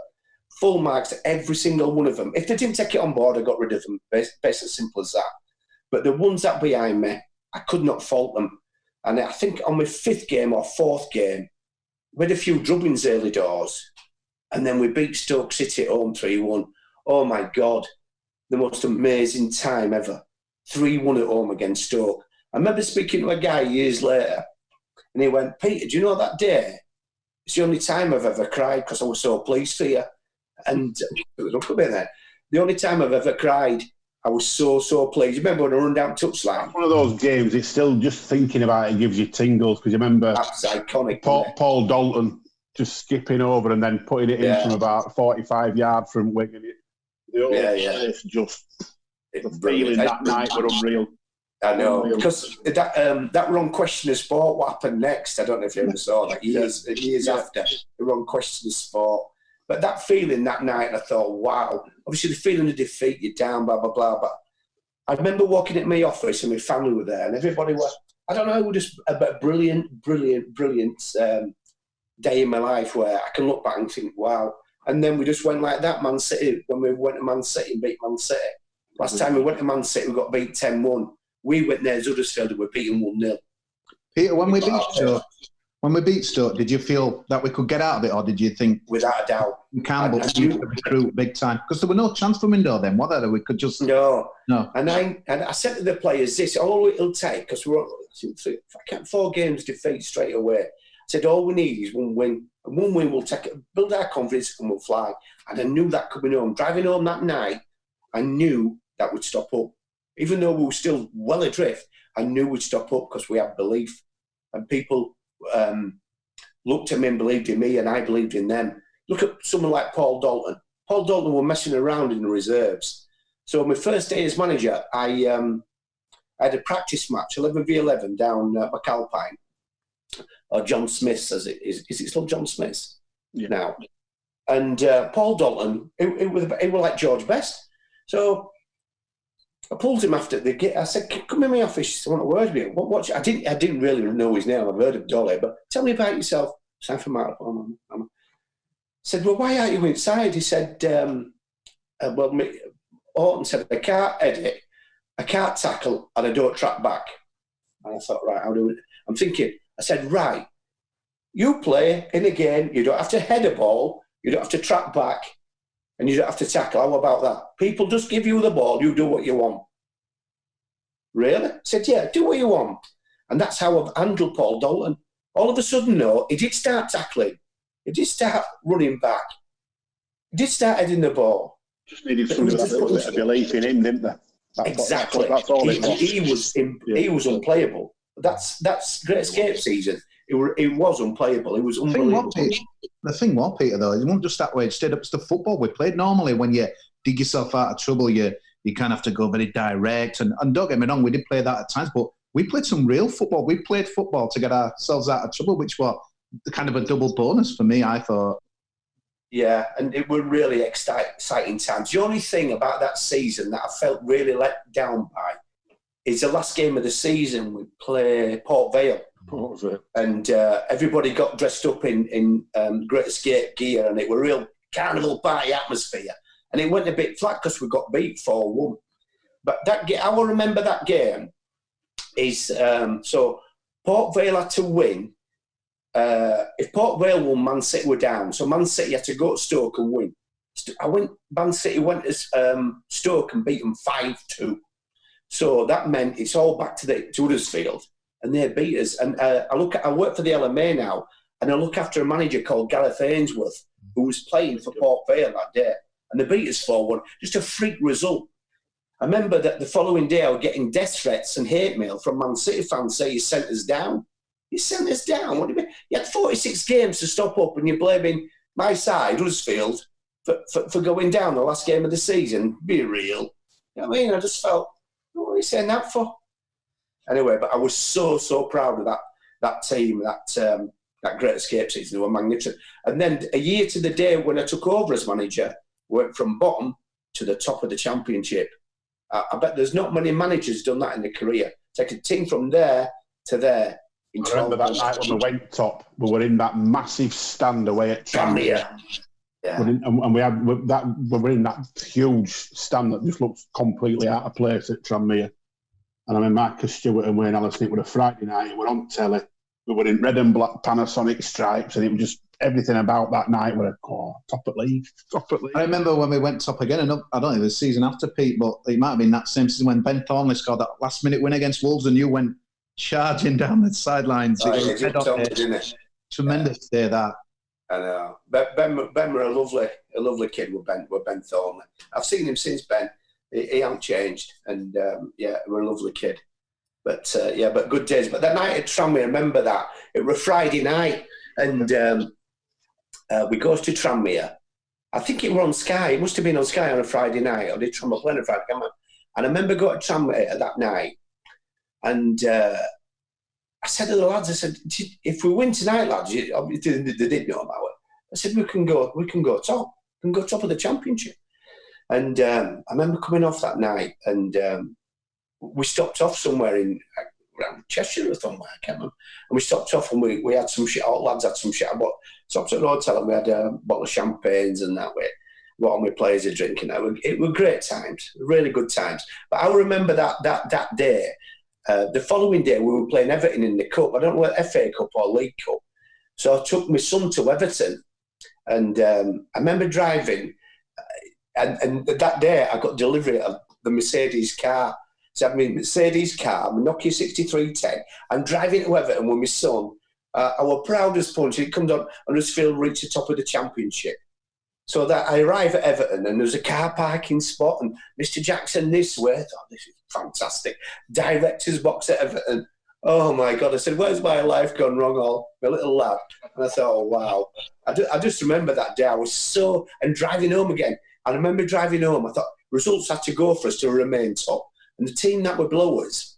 full marks to every single one of them. If they didn't take it on board, I got rid of them. Best as simple as that. But the ones that behind me, I could not fault them. And I think on my 5th game or 4th game, we had a few drubbings early doors, and then we beat Stoke City at home 3-1. Oh my God, the most amazing time ever. 3-1 at home against Stoke. I remember speaking to a guy years later, and he went, "Peter, do you know that day? It's the only time I've ever cried because I was so pleased for you." And look at me there. The only time I've ever cried, I was so pleased. You remember when I run down touchline? One of those games, it's still just thinking about it gives you tingles, because you remember that's iconic. Paul Dalton just skipping over and then putting it in from about 45 yards from Wigan. It's just the feeling that night were unreal. I know, because that wrong question of sport, what happened next? I don't know if you ever saw that, years after, the wrong question of sport. But that feeling that night, I thought, wow. Obviously, the feeling of defeat, you're down, blah, blah, blah. But I remember walking into my office and my family were there, and everybody were, I don't know, it was just a brilliant day in my life where I can look back and think, wow. And then we just went like that, Man City, when we went to Man City and beat Man City. Last time we went to Man City, we got beat 10-1. We went there as Huddersfield and we beat them 1-0. Peter, when we beat Stoke, did you feel that we could get out of it, or did you think, without a doubt, Campbell recruit big time? Because there were no chance for window then, were there? We could just no. And I said to the players, this all it'll take, because we're 4 games defeat straight away. I said all we need is 1 win, and 1 win will build our confidence and we'll fly. And I knew that coming home, driving home that night, I knew that would stop up. Even though we were still well adrift, I knew we'd stop up because we had belief, and people looked at me and believed in me, and I believed in them. Look at someone like Paul Dalton. Paul Dalton were messing around in the reserves. So my first day as manager, I had a practice match, 11v11 down McAlpine, or John Smith's, as it is. Is it still John Smith's now? And Paul Dalton, it was like George Best. So I pulled him after the game. I said, "Come in my office. I want a word with you." I didn't really know his name. I've heard of Dolly, but tell me about yourself. Sign for Mark. I said, "Well, why aren't you inside?" He said, Orton said, "I can't edit, I can't tackle, and I don't track back." And I thought, right, how do it? I'm thinking. I said, right, you play in a game. You don't have to head a ball. You don't have to track back. And you don't have to tackle. How about that? People just give you the ball. You do what you want. Really? I said, yeah, do what you want. And that's how I've handled Paul Dalton. All of a sudden, no, he did start tackling. He did start running back. did start heading the ball. Just needed somebody with a little bit of belief in him, didn't they? Exactly. That's all it was. He was unplayable. That's Great Escape season. It was unplayable. It was unbelievable. The thing was, Peter, though, it wasn't just that way. It stayed up to the football we played. Normally, when you dig yourself out of trouble, you kind of have to go very direct. And don't get me wrong, we did play that at times, but we played some real football. We played football to get ourselves out of trouble, which was kind of a double bonus for me, I thought. Yeah, and it were really exciting times. The only thing about that season that I felt really let down by is the last game of the season. We play Port Vale. And everybody got dressed up in Great Escape gear, and it was a real carnival party atmosphere. And it went a bit flat because we got beat 4-1. But I will remember that game is so Port Vale had to win. If Port Vale won, Man City were down. So Man City had to go to Stoke and win. Man City went to Stoke and beat them 5-2. So that meant it's all back to Huddersfield. And they beat us. And I work for the LMA now, and I look after a manager called Gareth Ainsworth, who was playing for Port Vale that day. And they beat us 4-1. Just a freak result. I remember that the following day I was getting death threats and hate mail from Man City fans saying, you sent us down. You sent us down? What do you mean? You had 46 games to stop up, and you're blaming my side, Huddersfield, for going down the last game of the season. Be real. You know what I mean? I just felt, what are you saying that for? Anyway, but I was so proud of that team, that Great Escape season. They were magnificent. And then a year to the day when I took over as manager, went from bottom to the top of the championship. I bet there's not many managers done that in their career. Take a team from there to there. I remember that night when we went top. We were in that massive stand away at Tranmere. Yeah. We were in that huge stand that just looks completely out of place at Tranmere. And I mean, Marcus Stewart and Wayne Allison, it was a Friday night, it was on telly. We were in red and black Panasonic stripes, and it was just everything about that night were top at league. I remember when we went top again, and I don't know, it was the season after, Pete, but it might have been that same season when Ben Thornley scored that last-minute win against Wolves, and you went charging down the sidelines. Tremendous day, that. I know. Ben were a lovely kid with Ben Thornley. I've seen him since, Ben. He hasn't changed, and we're a lovely kid. But but good days. But that night at Tranmere, I remember that it was a Friday night, and we goes to Tranmere. I think it was on Sky. It must have been on Sky on a Friday night, or did Tranmere play on a Friday night? And I remember going to Tranmere that night, and I said to the lads, I said, if we win tonight, lads, obviously they didn't know about it. I said we can go top. We can go top of the championship. And I remember coming off that night, and we stopped off somewhere around Cheshire or somewhere, I can't remember. And we stopped off, and we had some shit. All lads had some shit. I stopped at the hotel, and we had a bottle of champagnes and that way. What all my players are drinking. It were great times, really good times. But I remember that day. The following day, we were playing Everton in the Cup. I don't know whether FA Cup or League Cup. So I took my son to Everton, and I remember driving. And that day, I got delivery of the Mercedes car. So I had my Mercedes car, my Nokia 6310. I'm driving to Everton with my son. I was proud as punch. It comes on Huddersfield reached the top of the championship. So that I arrive at Everton, and there's a car parking spot, and Mr. Jackson this way. I thought, this is fantastic. Director's box at Everton. Oh my God. I said, where's my life gone wrong, all my little lad? And I thought, oh, wow. I just remember that day. I was and driving home again. I remember driving home. I thought results had to go for us to remain top. And the team that were below us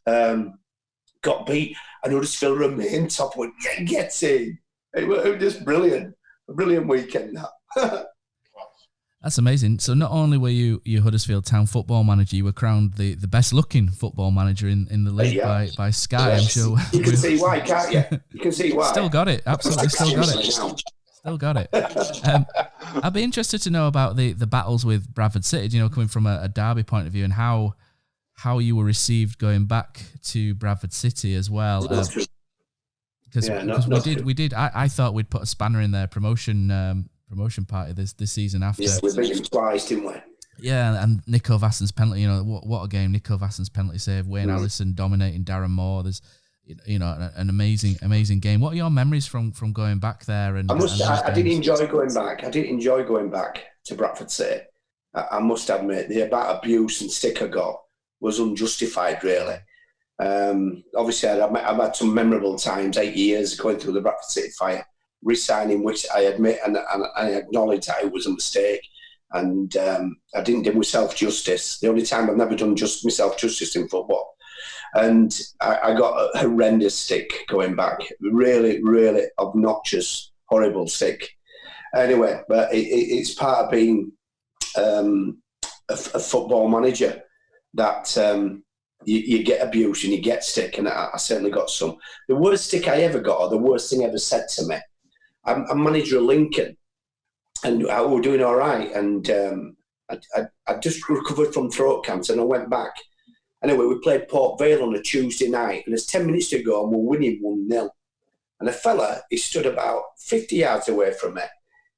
got beat, and Huddersfield remained top. Went, get in. It was just brilliant. A brilliant weekend, that. That's amazing. So not only were you Huddersfield Town football manager, you were crowned the best looking football manager in the league by Sky. Yes. I'm sure you can see why, can't you? You can see why. Still got it. Absolutely, still got it. Still got it. I'd be interested to know about the battles with Bradford City. You know, coming from a Derby point of view, and how you were received going back to Bradford City as well. Because we did. I thought we'd put a spanner in their promotion party this season after. Yeah, we beat them twice, didn't we? Yeah, and Nico Vassen's penalty. You know what a game! Nico Vassen's penalty save. Wayne Allison dominating Darren Moore. an amazing game. What are your memories from going back there? And I didn't enjoy going back. I didn't enjoy going back to Bradford City. I must admit, the amount of abuse and stick I got was unjustified, really. Obviously, I've had some memorable times, 8 years going through the Bradford City fire, resigning, which I admit and I acknowledge that it was a mistake. And I didn't do myself justice. The only time I've never done myself justice in football. And I got a horrendous stick going back. Really, really obnoxious, horrible stick. Anyway, but it's part of being a football manager that you get abuse and you get stick, and I certainly got some. The worst stick I ever got, or the worst thing ever said to me, I'm manager of Lincoln, and I were doing all right, and I just recovered from throat cancer, and I went back. Anyway, we played Port Vale on a Tuesday night, and there's 10 minutes to go, and we're winning 1-0. And a fella, he stood about 50 yards away from me.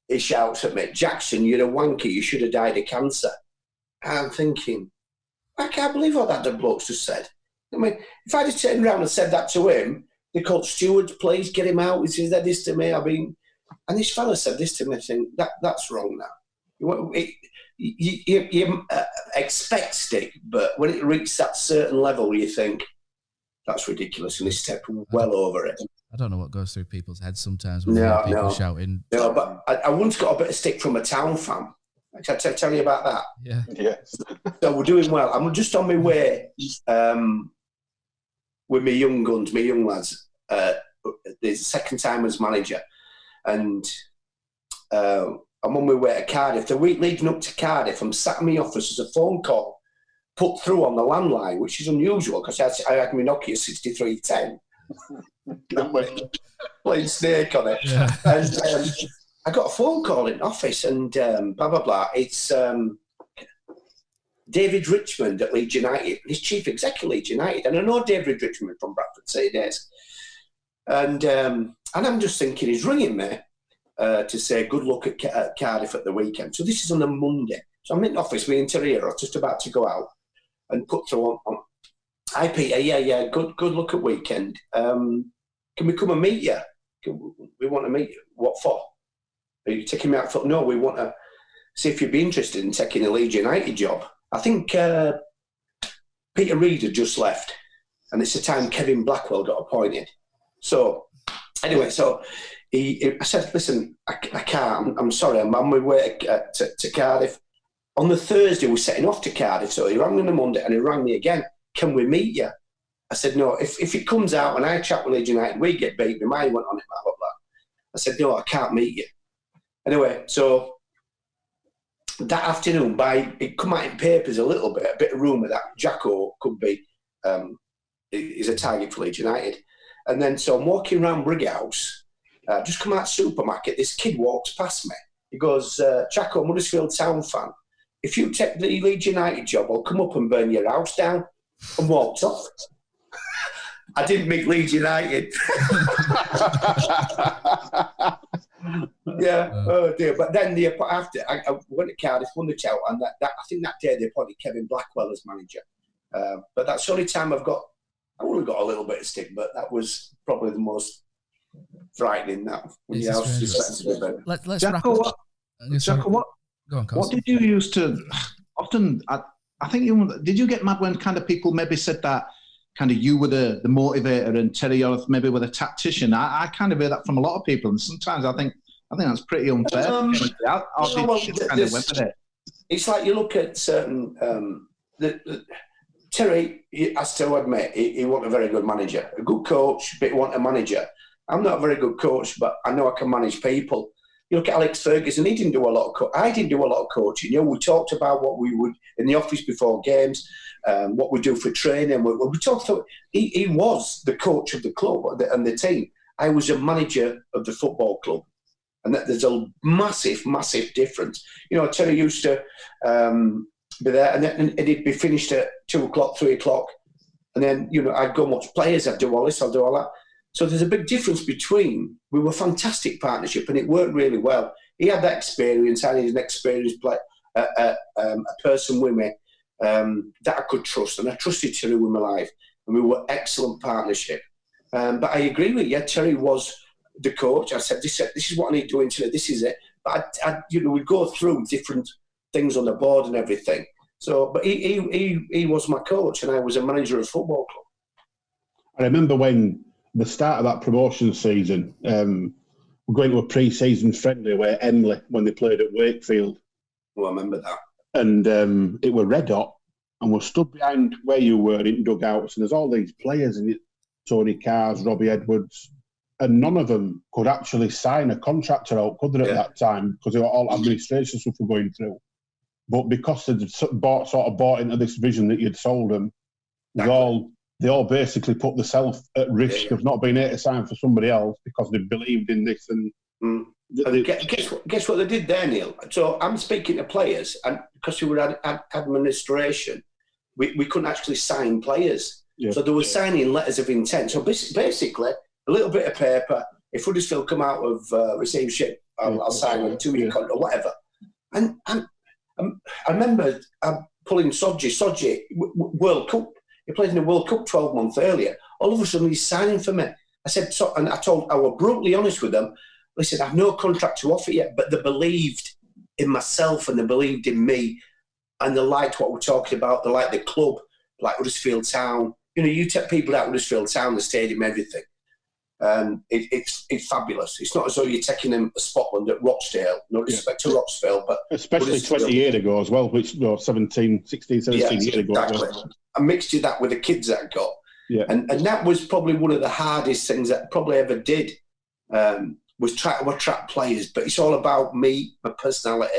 He shouts at me, "Jackson, you're a wanker, you should have died of cancer." I'm thinking, I can't believe what that bloke's just said. I mean, if I'd have turned around and said that to him, they called stewards, please get him out. He says this to me. And this fella said this to me, saying, that's wrong now. You expect stick, but when it reaches that certain level, you think, that's ridiculous, and he stepped well over it. I don't know what goes through people's heads sometimes when people shouting. No, but I once got a bit of stick from a Town fan. Can I tell you about that? Yeah. Yes. So we're doing well. I'm just on my way with my young guns, my young lads. The second time as manager. And I'm on my way to Cardiff. The week leading up to Cardiff, I'm sat in my office as a phone call put through on the landline, which is unusual because I had my Nokia 6310. Playing Snake on it. Yeah. And I got a phone call in office and blah, blah, blah. It's David Richmond at Leeds United. He's chief executive of Leeds United. And I know David Richmond from Bradford City days. And I'm just thinking he's ringing me to say good luck at Cardiff at the weekend. So this is on a Monday. So I'm in the office with Interior. I was just about to go out and put through on hi, Peter. Yeah. Good luck at weekend. Can we come and meet you? We want to meet you. What for? Are you taking me out for? No, we want to see if you'd be interested in taking a Leeds United job. I think Peter Reid had just left, and it's the time Kevin Blackwell got appointed. So anyway, I said, listen, I can't. I'm sorry. I'm on my way to Cardiff. On the Thursday, we're setting off to Cardiff. So he rang me on the Monday, and he rang me again. Can we meet you? I said, no. If it comes out and I chat with Leeds United, we get beat. My mind went on it, blah, blah, blah. I said, no, I can't meet you. Anyway, so that afternoon, it come out in papers a bit of rumour that Jacko could be is a target for Leeds United. And then, so I'm walking around Brighouse, just come out of the supermarket, this kid walks past me. He goes, Jacko, I'm a Huddersfield Town fan. If you take the Leeds United job, I'll come up and burn your house down. And walked off. I didn't meet Leeds United. Yeah, oh dear. But then after I went to Cardiff, won the title, and I think that day they appointed Kevin Blackwell as manager. But that's the only time I would have got a little bit of stick, but that was probably the most frightening. That when you let's Jacko, wrap up. Jacko, what did you used to often? I think did you get mad when kind of people maybe said that kind of you were the motivator and Terry maybe were the tactician? I kind of hear that from a lot of people, and sometimes I think that's pretty unfair. It's like you look at certain Terry. I still admit he wasn't a very good manager, a good coach, but he wasn't a manager. I'm not a very good coach, but I know I can manage people. You look at Alex Ferguson, he didn't do a lot of I didn't do a lot of coaching. You know, we talked about what we would in the office before games, what we do for training. We talked about, he was the coach of the club and the team. I was a manager of the football club. And there's a massive, massive difference. You know, Terry used to be there and he'd be finished at 2 o'clock, 3 o'clock. And then, you know, I'd go and watch players, I'd do all this, I'll do all that. So there's a big difference between, we were a fantastic partnership and it worked really well. He had that experience, and he's an experienced player, a person with me that I could trust, and I trusted Terry with my life, and we were excellent partnership. But I agree with you. Terry was the coach. I said, this is what I need doing today. This is it. But we'd go through different things on the board and everything. So, but he was my coach, and I was a manager of a football club. I remember when the start of that promotion season, we're going to a pre-season friendly where Emley, when they played at Wakefield. Oh, I remember that. And it were red hot, and we're stood behind where you were in dugouts, and there's all these players in it, Tony Carrs, Robbie Edwards, and none of them could actually sign a contract out, could they, at that time, because they were all administration stuff were going through. But because they'd bought into this vision that you'd sold them, they all basically put themselves at risk of not being able to sign for somebody else because they believed in this. And guess what they did there, Neil? So I'm speaking to players, and because we were administration, we couldn't actually sign players. Yeah. So they were signing letters of intent. So basically, a little bit of paper. If Huddersfield come out of receivership, I'll sign a 2-year contract or whatever. And I remember pulling Sodji, World Cup. He played in the World Cup 12 months earlier. All of a sudden, he's signing for me. I said, I was brutally honest with them. Listen, I have no contract to offer yet, but they believed in myself and they believed in me, and they liked what we're talking about. They liked the club, like Huddersfield Town. You take people out of Huddersfield Town, the stadium, everything. It's fabulous. It's not as though you're taking them to Scotland at Rochdale. No respect to Rochdale, but especially 20 years ago as well, which 16, 17 years ago. Exactly. I mixed that with the kids that I got. Yeah. And that was probably one of the hardest things that I probably ever did, was try to attract players. But it's all about me, my personality,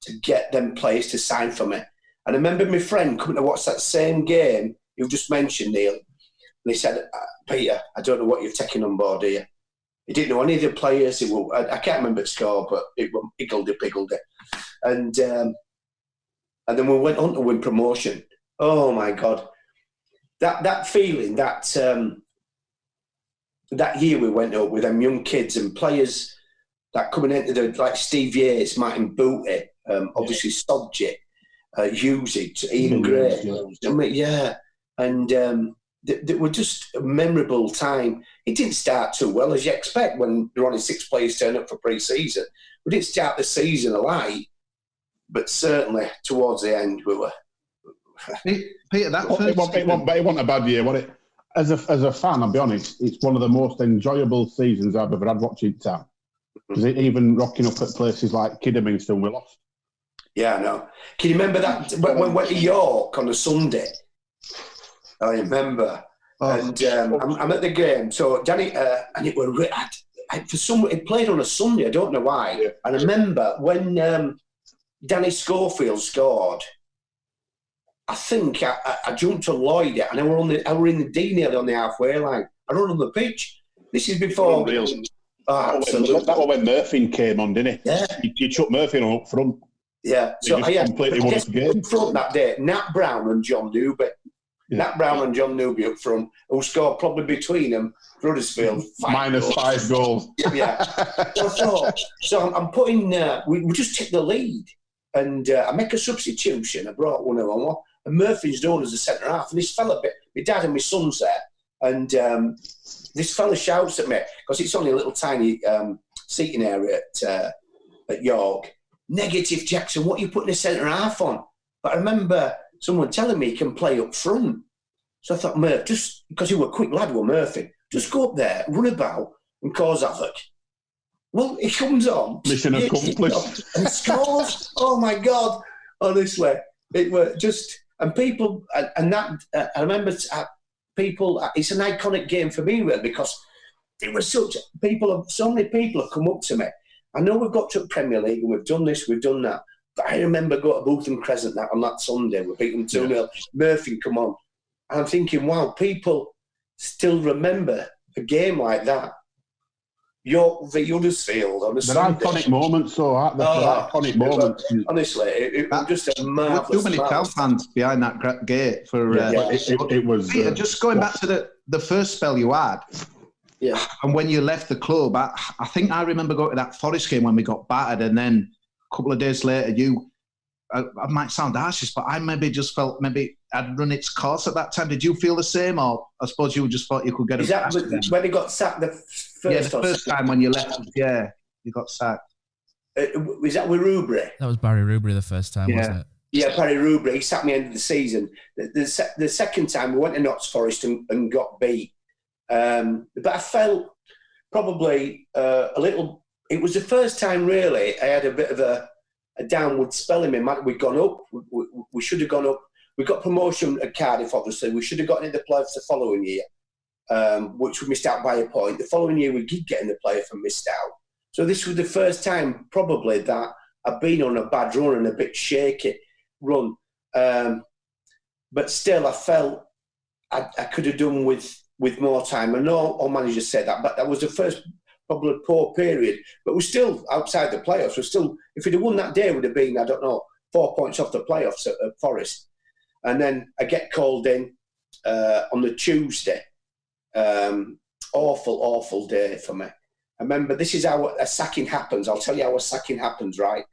to get them players to sign for me. And I remember my friend coming to watch that same game you just mentioned, Neil. And he said, Peter, I don't know what you've taken on board here. He didn't know any of the players. I can't remember the score, but it pickled it. And then we went on to win promotion. Oh, my God. That feeling, that year we went up with them young kids and players that coming into like Steve Yates, Martin Booty, obviously Sodji, Husey, Ian Gray. And they were just a memorable time. It didn't start too well, as you expect when there are only 6 players turn up for pre-season. We didn't start the season alight, but certainly towards the end we were. Peter, it wasn't a bad year, was it? As a fan, I'll be honest, it's one of the most enjoyable seasons I've ever had watching Town. Because even rocking up at places like Kidderminster, we lost. Yeah, I know. Can you remember that when we went to York on a Sunday? I remember. And I'm at the game. So Danny, and it were it played on a Sunday. I don't know why. Yeah. And I remember when Danny Schofield scored. I think I jumped on Lloyd and I were in the D nearly on the halfway line. I run on the pitch. This is before. That was when Murphy came on, didn't he? Yeah. You chucked Murphy on up front. Yeah. So I completely won the game. In front that day, Nat Brown and John Newby. Yeah. Nat Brown and John Newby up front, who scored probably between them, Huddersfield. -5 goals. Yeah. So I'm putting, we just took the lead. And I make a substitution. I brought one of them. And Murphy's known as a centre half. And this fella, my dad and my son's there. And this fella shouts at me, because it's only a little tiny seating area at York. Negative, Jackson, what are you putting a centre half on? But I remember someone telling me he can play up front. So I thought, Murph, just because he was a quick lad, Murphy, just go up there, run about, and cause havoc. Well, he comes on. Mission accomplished. And scores. Oh, my God. Honestly, it were just... And people... And that... I remember people... It's an iconic game for me, really, because it was such... So many people have come up to me. I know we've got to Premier League and we've done this, we've done that. But I remember going to Bootham Crescent on that Sunday. We beat them 2-0. Murphy come on. And I'm thinking, wow, people still remember a game like that. York v Huddersfield on a Sunday. Iconic moments, though, aren't they? Iconic moments. Honestly, it was just a marvellous. Too many Cal fans behind that gate for. It was. Peter, just going back to the first spell you had. Yeah. And when you left the club, I think I remember going to that Forest game when we got battered, and then a couple of days later, I might sound harshest, but I maybe just felt maybe had run its course at that time. Did you feel the same, or I suppose you just thought you could get Is that when he got sacked the first time when you left? Yeah, you got sacked. Was that with Ruberry? That was Barry Ruberry the first time, wasn't it? Yeah, Barry Ruberry. He sacked me end of the season. The second time we went to Notts Forest and got beat. But I felt probably a little. It was the first time really I had a bit of a downward spell in me. We'd gone up. We should have gone up. We got promotion at Cardiff, obviously. We should have gotten in the playoffs the following year, which we missed out by a point. The following year we did get in the playoff and missed out. So this was the first time probably that I've been on a bad run and a bit shaky run. But still, I felt I could have done with more time. I know all managers said that, but that was the first probably poor period. But we're still outside the playoffs. We're still, if we'd have won that day, it would have been, 4 points off the playoffs at Forest. And then I get called in on the Tuesday. Awful day for me. I remember this is how a sacking happens. I'll tell you how a sacking happens, right?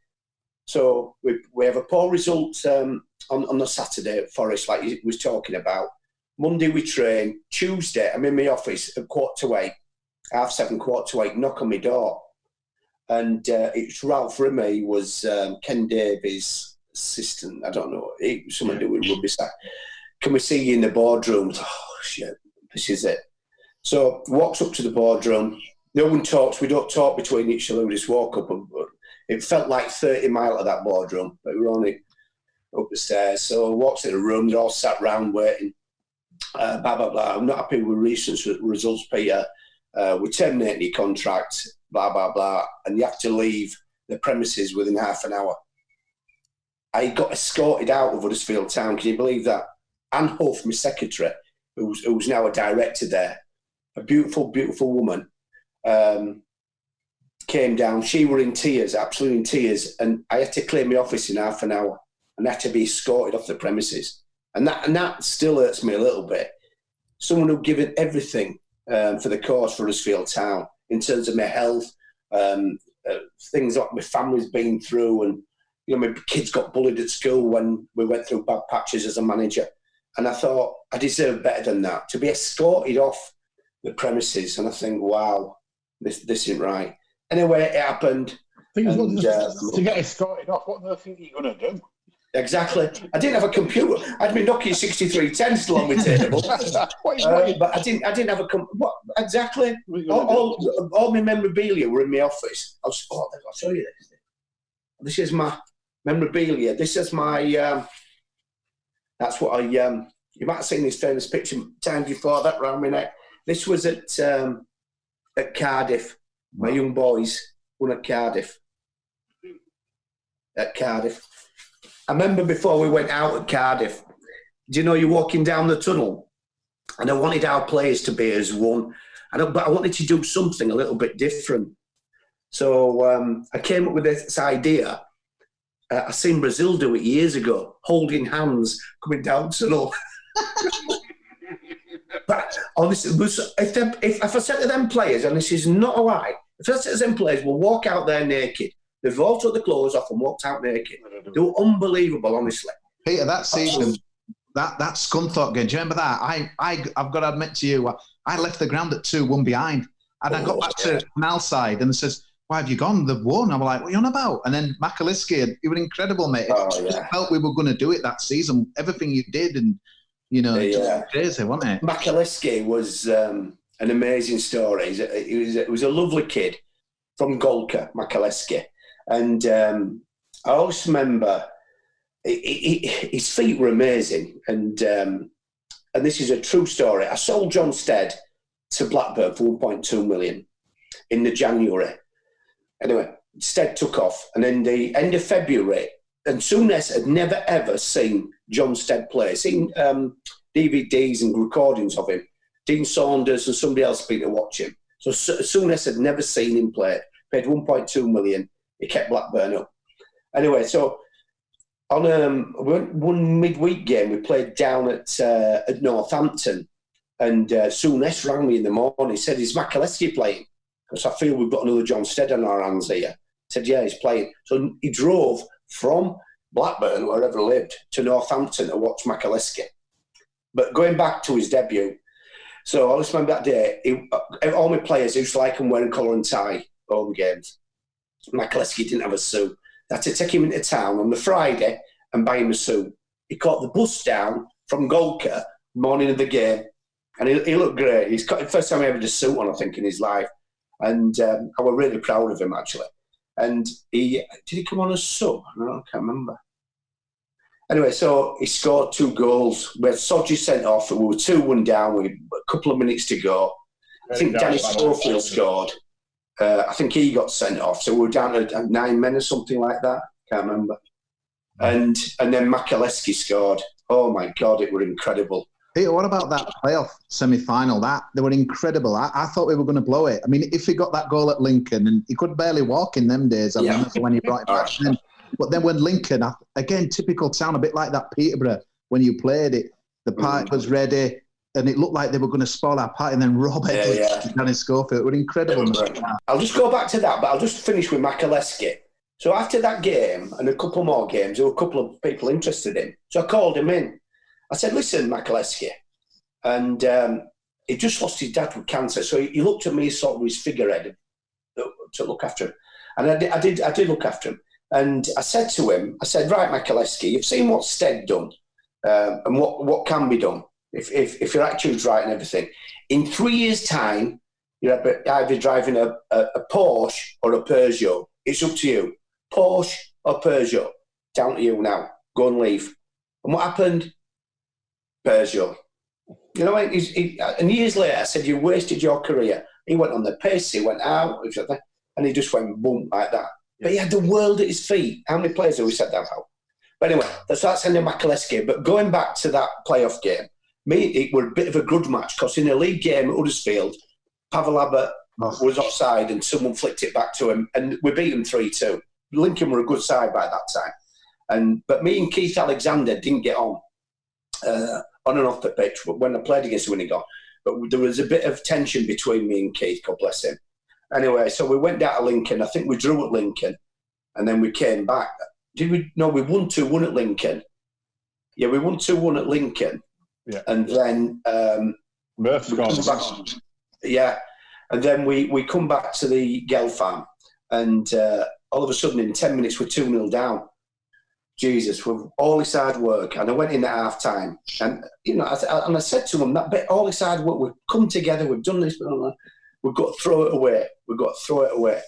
So we have a poor result on the Saturday at Forest, like you was talking about. Monday we train. Tuesday I'm in my office at 7:15, 7:45, knock on my door. And it's Ralph Rimmer. He was Ken Davies' assistant. I don't know. It was something to do with rugby. Can we see you in the boardroom? Oh, shit, this is it. So walks up to the boardroom. No one talks. We don't talk between each other. We just walk up. It felt like 30 miles of that boardroom, but we were only up the stairs. So walks in the room. They're all sat round waiting. Blah, blah, blah. I'm not happy with recent results, Peter. We're terminating your contract, blah, blah, blah. And you have to leave the premises within half an hour. I got escorted out of Huddersfield Town. Can you believe that? Anne Huff, my secretary, who's now a director there, a beautiful, beautiful woman, came down. She were in tears, absolutely in tears. And I had to clear my office in half an hour and had to be escorted off the premises. And that still hurts me a little bit. Someone who'd given everything for the cause for Huddersfield Town in terms of my health, things like my family's been through, and my kids got bullied at school when we went through bad patches as a manager. And I thought I deserve better than that, to be escorted off the premises. And I think, wow, this isn't right. Anyway, it happened. To get escorted off, what do they think you're going to do? Exactly. I didn't have a computer. I had my Nokia 6310 still on my table. But I didn't have a computer. What exactly? All my memorabilia were in my office. I'll show you this. This is my memorabilia. This is my. That's what I. You might have seen this famous picture time before that round my neck. This was at Cardiff. My young boys won at Cardiff. I remember before we went out at Cardiff, do you know you're walking down the tunnel? And I wanted our players to be as one. But I wanted to do something a little bit different. So I came up with this idea. I seen Brazil do it years ago, holding hands, coming down tunnel. But honestly, if I said to them players, and this is not a lie, if I said to them players, we'll walk out there naked. They've all took the clothes off and walked out naked. They were unbelievable, honestly. Peter, that season, that Scunthorpe game, do you remember that? I've got to admit to you, I left the ground at 2-1 behind. And I got back to Mal side and it says, why have you gone? They've won. I'm like, what are you on about? And then Makaliski, he was incredible, mate. I felt we were going to do it that season. Everything you did, and, it was crazy, wasn't it? Makaliski was an amazing story. He was a lovely kid from Golka, Makaliski. And I always remember his feet were amazing. And this is a true story. I sold John Stead to Blackburn for 1.2 million in the January. Anyway, Stead took off. And in the end of February, and Souness had never, ever seen John Stead play. Seen DVDs and recordings of him. Dean Saunders and somebody else been to watch him. So Souness had never seen him play. Paid 1.2 million. He kept Blackburn up. Anyway, so on one midweek game, we played down at Northampton, and Souness rang me in the morning. He said, is Makaliski playing? Because I feel we've got another John Stead on our hands here. I said, yeah, he's playing. So he drove from Blackburn, wherever he lived, to Northampton to watch McAleskey. But going back to his debut, so I just remember that day, all my players used to like him wearing collar and tie home games. McAleskey didn't have a suit. I had to take him into town on the Friday and buy him a suit. He caught the bus down from Golka morning of the game, and he looked great. He's got the first time he ever had a suit on, I think, in his life. And I was really proud of him, actually. And did he come on as sub? No, I can't remember. Anyway, so he scored 2 goals. We had Sodgy sent off, and we were 2-1 down with a couple of minutes to go. I think Danny Schofield scored. I think he got sent off, so we were down to 9 men or something like that. Can't remember. And then McAleskey scored. Oh my God, it was incredible. Peter, what about that playoff semi-final? They were incredible. I thought we were going to blow it. I mean, if he got that goal at Lincoln, and he could barely walk in them days, I remember when he brought it back. But then when Lincoln, again, typical Town, a bit like that Peterborough, when you played it, the party was ready, and it looked like they were going to spoil our party, and then Rob Edwards and Schofield. It was incredible. I'll just go back to that, but I'll just finish with McAleskey. So after that game and a couple more games, there were a couple of people interested in. So I called him in. I said, listen, McAleskey. And he just lost his dad with cancer. So he looked at me sort of his figurehead to look after him. And I did look after him. And I said to him, right, McAleskey, you've seen what Stead done and what can be done if your attitude's right and everything. In 3 years' time, you're either driving a Porsche or a Peugeot. It's up to you. Porsche or Peugeot. Down to you now. Go and leave. And what happened? Peugeot. You know, and years later, I said, you wasted your career. He went on the piss, he went out, and he just went boom like that. But he had the world at his feet. How many players have we said that about? But anyway, that's ending McAleskey. But going back to that playoff game, it was a bit of a grudge match because in a league game at Huddersfield, Pavel Abbott was offside and someone flicked it back to him, and we beat him 3-2. Lincoln were a good side by that time. But me and Keith Alexander didn't get on and off the pitch when I played against Winnigoff. But there was a bit of tension between me and Keith, God bless him. Anyway, so we went down to Lincoln. I think we drew at Lincoln, and then we came back. Did we? No, we won 2-1 at Lincoln. Yeah, we won 2-1 at Lincoln. Yeah. And then and then we come back to the Gell farm, and all of a sudden in 10 minutes we're 2-0 down. Jesus, with all this hard work, and I went in at half time, and I said to him that bit, all this hard work, we've come together, we've done this, we've got to throw it away.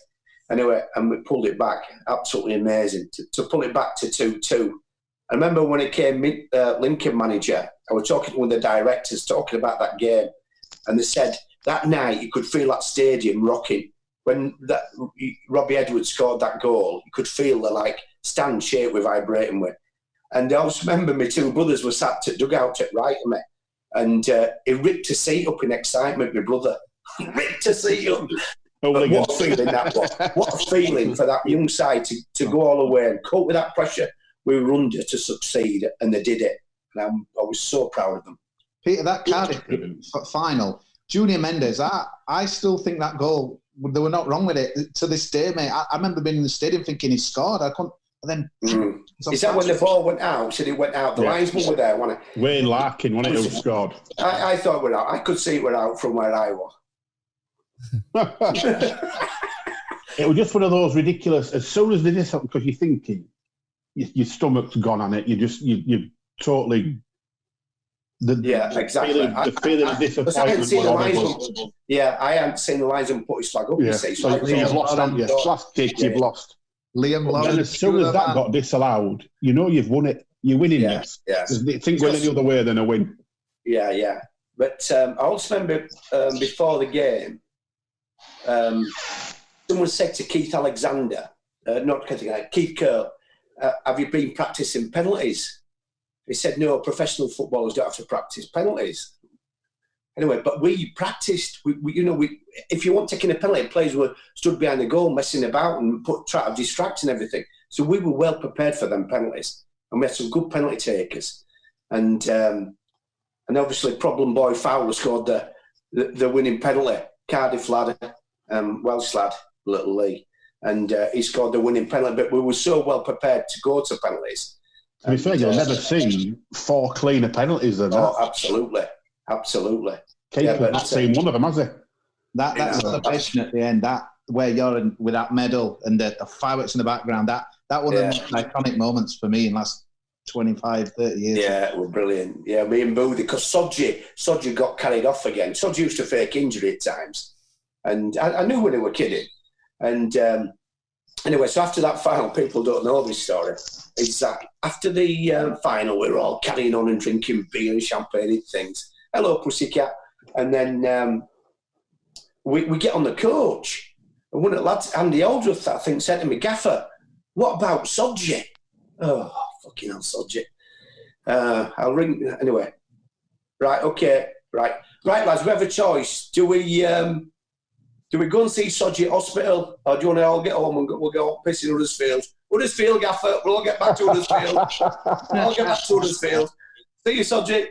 Anyway, and we pulled it back. Absolutely amazing to pull it back to 2-2. I remember when it came Lincoln manager, I was talking to one of the directors talking about that game, and they said that night you could feel that stadium rocking. When Robbie Edwards scored that goal, you could feel the stand shake we're vibrating with. And I also remember my 2 brothers were sat at dugout at right of me, and he ripped a seat up in excitement, my brother. He ripped a seat up. But what a feeling that was. What a feeling for that young side to go all the way and cope with that pressure we were under to succeed, and they did it. And I was so proud of them. Peter, that Cardiff final, Junior Mendes, I still think that goal, they were not wrong with it to this day, mate. I remember being in the stadium thinking he scored. I couldn't. And then is that when the ball went out? Said it went out. The linesman were there, wasn't it? Wayne Larkin, when it scored. I thought it went out. I could see it went out from where I was. It was just one of those ridiculous. As soon as they did something, because you're thinking, your stomach's gone on it. You totally. Exactly. The feeling of disappointment. I hadn't seen the linesman put his flag up. You see, so you've lost, haven't you? Last kick, you've lost. Liam Lawrence. And as soon as that got disallowed, you know you've won it. You're winning this. Yeah. Think going any other way than a win. Yeah. But I also remember before the game, someone said to Keith Alexander, Keith Curl, have you been practicing penalties? He said, no, professional footballers don't have to practice penalties. Anyway, but we practiced. We if you weren't taking a penalty, players were stood behind the goal messing about and trying to distract and everything. So we were well prepared for them penalties, and we had some good penalty takers. And obviously, problem boy Fowler scored the winning penalty. Cardiff lad, Welsh lad, Little Lee. and he scored the winning penalty. But we were so well prepared to go to penalties. To be fair, you'll never see 4 cleaner penalties than that. Oh, absolutely. Keeper not seen one of them, has he? That celebration at the end, that where you're in, with that medal and the fireworks in the background, that one of the most iconic moments for me in the last 25, 30 years. Yeah, it was brilliant. Yeah, me and Boody, because Sodji got carried off again. Sodji used to fake injury at times. And I knew when they were kidding. And anyway, so after that final, people don't know this story. It's that after the final, we were all carrying on and drinking beer and champagne and things. Hello, pussycat. And then we get on the coach. And one of the lads, Andy Aldworth, I think, said to me, Gaffer, what about Sodji? Oh, fucking hell, Sodji. I'll ring, anyway. Right, okay, right. Right, lads, we have a choice. Do we go and see Sodji at hospital, or do you want to all get home and we'll go piss in Huddersfield? Huddersfield, Gaffer, we'll all get back to Huddersfield. See you, Sodji.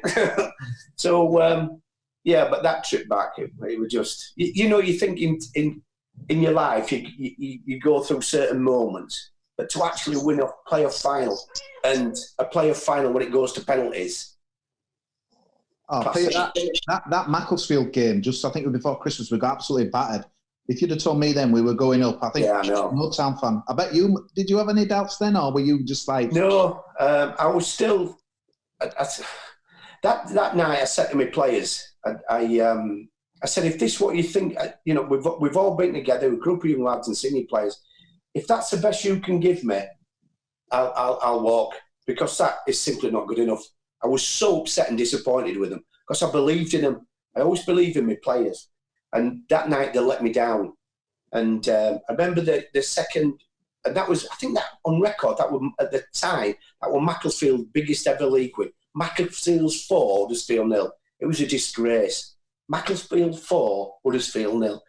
So, yeah, but that trip back, it was just, you think in your life, you go through certain moments, but to actually win a playoff final, and a playoff final when it goes to penalties. Oh, that Macclesfield game, just I think it was before Christmas, we got absolutely battered. If you'd have told me then we were going up, I think no Town fan. I bet you, did you have any doubts then, or were you just like... No, I was still... That night I said to my players, I said, if this is what you think, we've all been together, a group of young lads and senior players, if that's the best you can give me, I'll walk, because that is simply not good enough. I was so upset and disappointed with them because I believed in them. I always believe in my players. And that night they let me down. And I remember the second, and that was, I think that on record, that was at the time, that was Macclesfield's biggest ever league win. Macclesfield's 4, Huddersfield 0. It was a disgrace. Macclesfield 4, Huddersfield 0.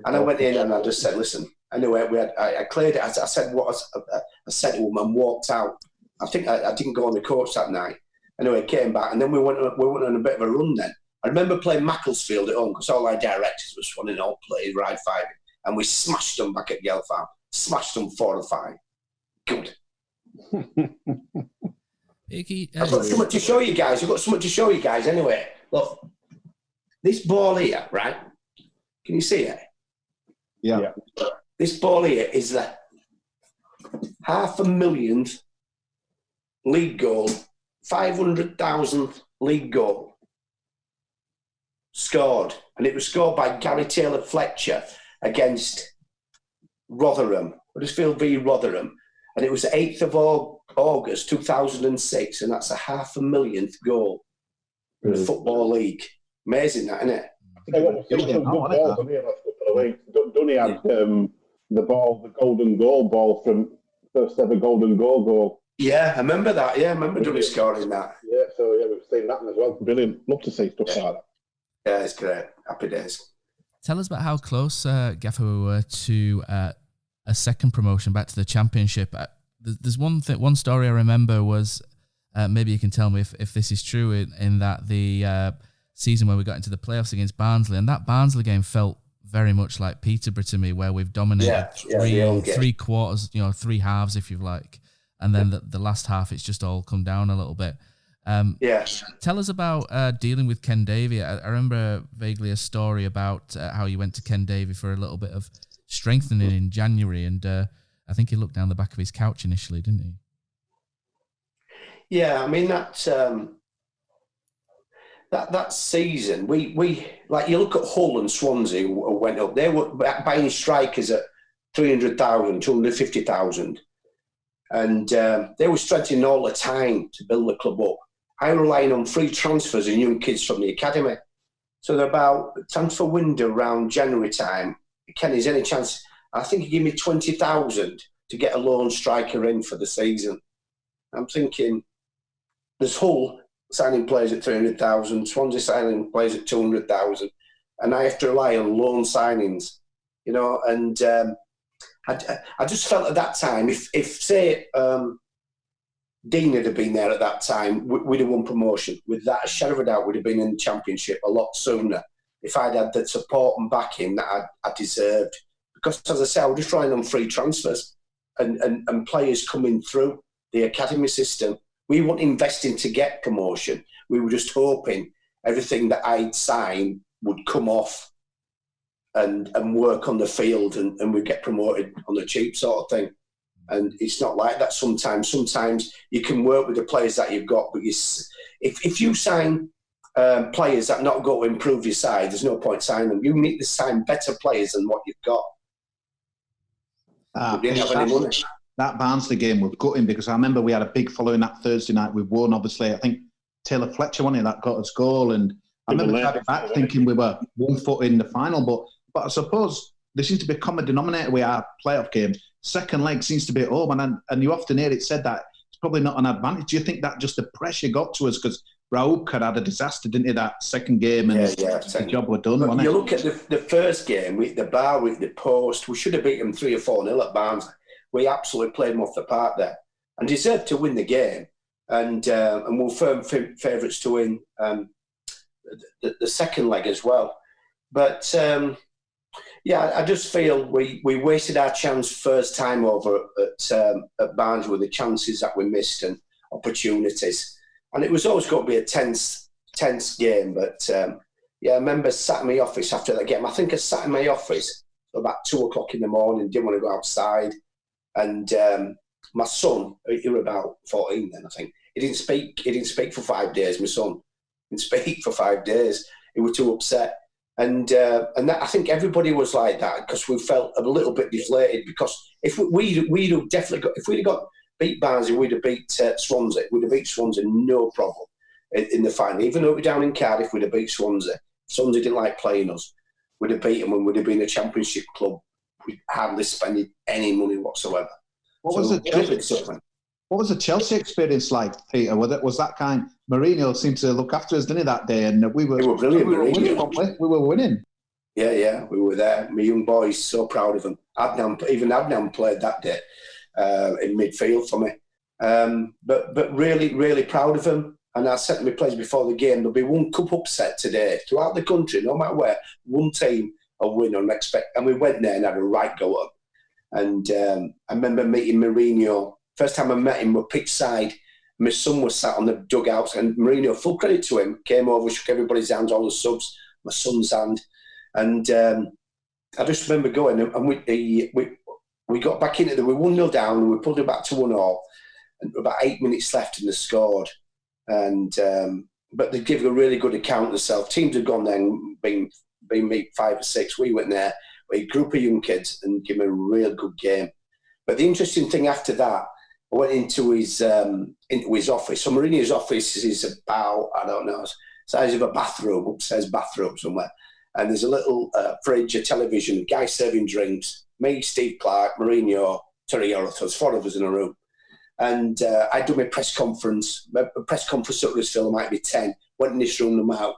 And I went in and I just said, listen, anyway, I cleared it. I said what I said to him and walked out. I think I didn't go on the coach that night. Anyway, came back, and then we went on a bit of a run then. I remember playing Macclesfield at home because all our directors was running all play, ride 5, and we smashed them back at Yale Farm. Smashed them 4-5. Good. I've got something to show you guys. Anyway, look, this ball here, right? Can you see it? Yeah. This ball here is the 500,000th league goal, 500,000th league goal scored, and it was scored by Gary Taylor Fletcher against Rotherham, Huddersfield v Rotherham, and it was the 8th of August 2006, and that's a 500,000th goal in the Football League. Amazing, that, isn't it? Dunny had the golden goal ball from first ever golden goal. Yeah, I remember that. Yeah, I remember Dunny scoring that. Yeah, so yeah, we've seen that as well. Brilliant. Love to see stuff like that. Yeah, it's great. Happy days. Tell us about how close, Gaffer, we were to a second promotion back to the Championship. There's one story I remember was, maybe you can tell me if this is true, in that the season where we got into the playoffs against Barnsley, and that Barnsley game felt very much like Peterborough to me, where we've dominated three quarters, 3 halves, if you like, and then the last half, it's just all come down a little bit. Tell us about dealing with Ken Davey. I remember vaguely a story about how you went to Ken Davey for a little bit of strengthening in January, and I think he looked down the back of his couch initially, didn't he? Yeah, I mean that season, we like, you look at Hull and Swansea who went up. They were buying strikers at 300,000, 250,000, and they were strengthening all the time to build the club up. I was relying on free transfers and young kids from the academy. So about the transfer window around January time, Kenny's any chance? I think he gave me 20,000 to get a loan striker in for the season. I'm thinking, there's Hull signing players at 300,000, Swansea signing players at 200,000, and I have to rely on loan signings, and I just felt at that time, if say, Dean had been there at that time, we'd have won promotion. With that, a shadow of a doubt, we'd have been in the Championship a lot sooner if I'd had the support and backing that I deserved. because, as I say, I was just relying on free transfers and players coming through the academy system. We weren't investing to get promotion. We were just hoping everything that I'd sign would come off and work on the field and we'd get promoted on the cheap sort of thing. And it's not like that sometimes. Sometimes you can work with the players that you've got, but if you sign players that not going to improve your side, there's no point signing them. You need to sign better players than what you've got. We didn't have any money. That Barnsley game was gutting because I remember we had a big following that Thursday night. We won, obviously. I think Taylor Fletcher won it, that got us goal. And I remember driving back thinking we were 1 foot in the final. But I suppose there seems to be a common denominator with our playoff games. Second leg seems to be at home. And you often hear it said that it's probably not an advantage. Do you think that just the pressure got to us? Because Raúl had a disaster, didn't he, that second game? And the job were done, wasn't it? You look at the first game, with the bar, with the post, we should have beaten them 3 or 4-0 at Barnsley. We absolutely played them off the park there and deserved to win the game. And we're firm favourites to win the second leg as well. But, I just feel we wasted our chance first time over at Barnsley with the chances that we missed and opportunities. And it was always going to be a tense game. But, I remember sat in my office after that game. I think I sat in my office about 2 o'clock in the morning, didn't want to go outside. And my son, he was about 14 then, I think. He didn't speak for 5 days, my son. He didn't speak for 5 days. He was too upset. And that, I think everybody was like that because we felt a little bit deflated because if we'd have definitely got, if we'd have got beat Barnsley, we'd have beat Swansea. We'd have beat Swansea, no problem, in the final. Even though we're down in Cardiff, we'd have beat Swansea. Swansea didn't like playing us. We'd have beaten them and we'd have been a championship club. We hardly spending any money whatsoever. What was the Chelsea experience like, Peter? Was that kind? Mourinho seemed to look after us, didn't he, that day? And we were brilliant. We were winning. Yeah, we were there. My young boys, so proud of them. Adnan played that day in midfield for me. But really, really proud of them. And I said to my players before the game, there'll be one cup upset today throughout the country, no matter where. One team will win and expect. And we went there and had a right go up. And I remember meeting Mourinho. First time I met him, we're pitch side. My son was sat on the dugouts, and Mourinho, full credit to him, came over, shook everybody's hands, all the subs, my son's hand. And I just remember going, and we got back into it. We 1-0 down, and we pulled it back to 1-1. And about 8 minutes left, and they scored. And but they give a really good account of themselves. Teams had gone there and been beat 5 or 6. We went there with a group of young kids and gave them a real good game. But the interesting thing after that, I went into his office. So Mourinho's office is about, I don't know, size of a bathroom, upstairs bathroom somewhere. And there's a little fridge, a television, a guy serving drinks, me, Steve Clark, Mourinho, Terry Orth. There's 4 of us in a room. And I do my press conference. My press conference at Huddersfield might be 10. Went in this room, them out.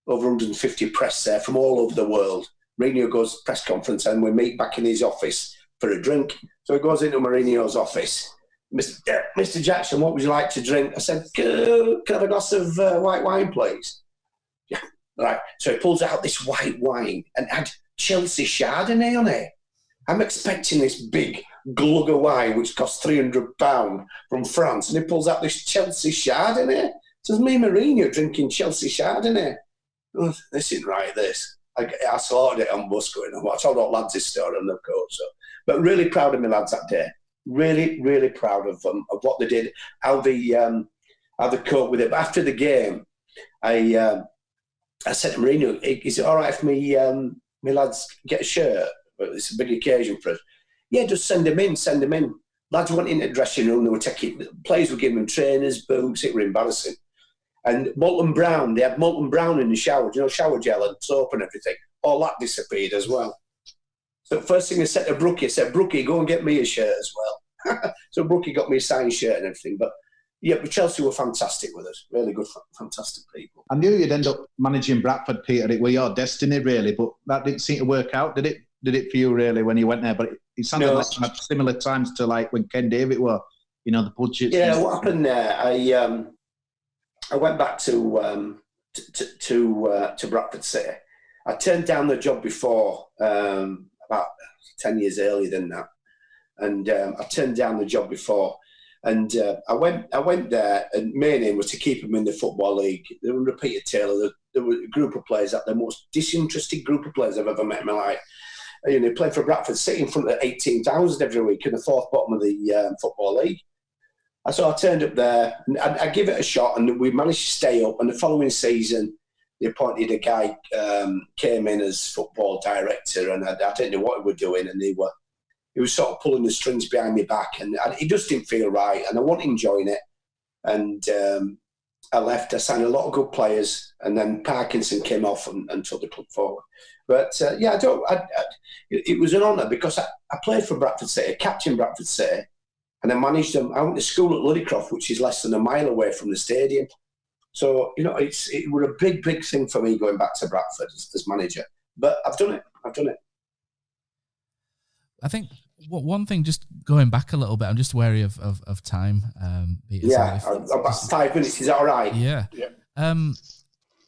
Over 150 press there from all over the world. Mourinho goes press conference and we meet back in his office for a drink. So he goes into Mourinho's office. Mr. Jackson, what would you like to drink? I said, can I have a glass of white wine, please? Yeah, right. So he pulls out this white wine and had Chelsea Chardonnay on it. I'm expecting this big glug of wine, which costs £300 from France, and he pulls out this Chelsea Chardonnay. So it's me and Mourinho drinking Chelsea Chardonnay. Oh, this isn't right, this. I slaughtered it on bus going on. I told all lads this story on the coach. So. But really proud of my lads that day. Really, really proud of them, of what they did, how they coped with it. But after the game, I said to Mourinho, is it all right if my lads get a shirt? It's a big occasion for us. Yeah, just send them in. Lads went in the dressing room, players were giving them trainers, boots, it was embarrassing. And Molten Brown, they had Molten Brown in the shower, shower gel and soap and everything. All that disappeared as well. So first thing I said to Brookie, I said, Brookie, go and get me a shirt as well. So Brookie got me a signed shirt and everything. But Chelsea were fantastic with us. Really good, fantastic people. I knew you'd end up managing Bradford, Peter. It was your destiny, really. But that didn't seem to work out, did it? Did it for you, really, when you went there? But it sounded like you had similar times to like when Ken David were, the budgets. Yeah, what happened there? I went back to Bradford City. I turned down the job before. I about 10 years earlier than that. And I turned down the job before. And I went there, and main aim was to keep them in the Football League. They were Peter Taylor. There were a group of players, that the most disinterested group of players I've ever met in my life. You know, they played for Bradford, sitting in front of 18,000 every week in the fourth bottom of the Football League. So I turned up there, and I give it a shot, and we managed to stay up. And the following season, they appointed a guy, came in as football director, and I didn't know what he was doing, and he was sort of pulling the strings behind my back, and it just didn't feel right, and I wasn't enjoying it. And I left. I signed a lot of good players, and then Parkinson came off and took the club forward. But it was an honour, because I played for Bradford City, captain Bradford City, and I managed them. I went to school at Lillycroft, which is less than a mile away from the stadium. So, you know, it was a big, big thing for me going back to Bradford as manager. But I've done it. I think one thing, just going back a little bit, I'm just wary of time. Peter, about 5 minutes. Is that all right? Yeah.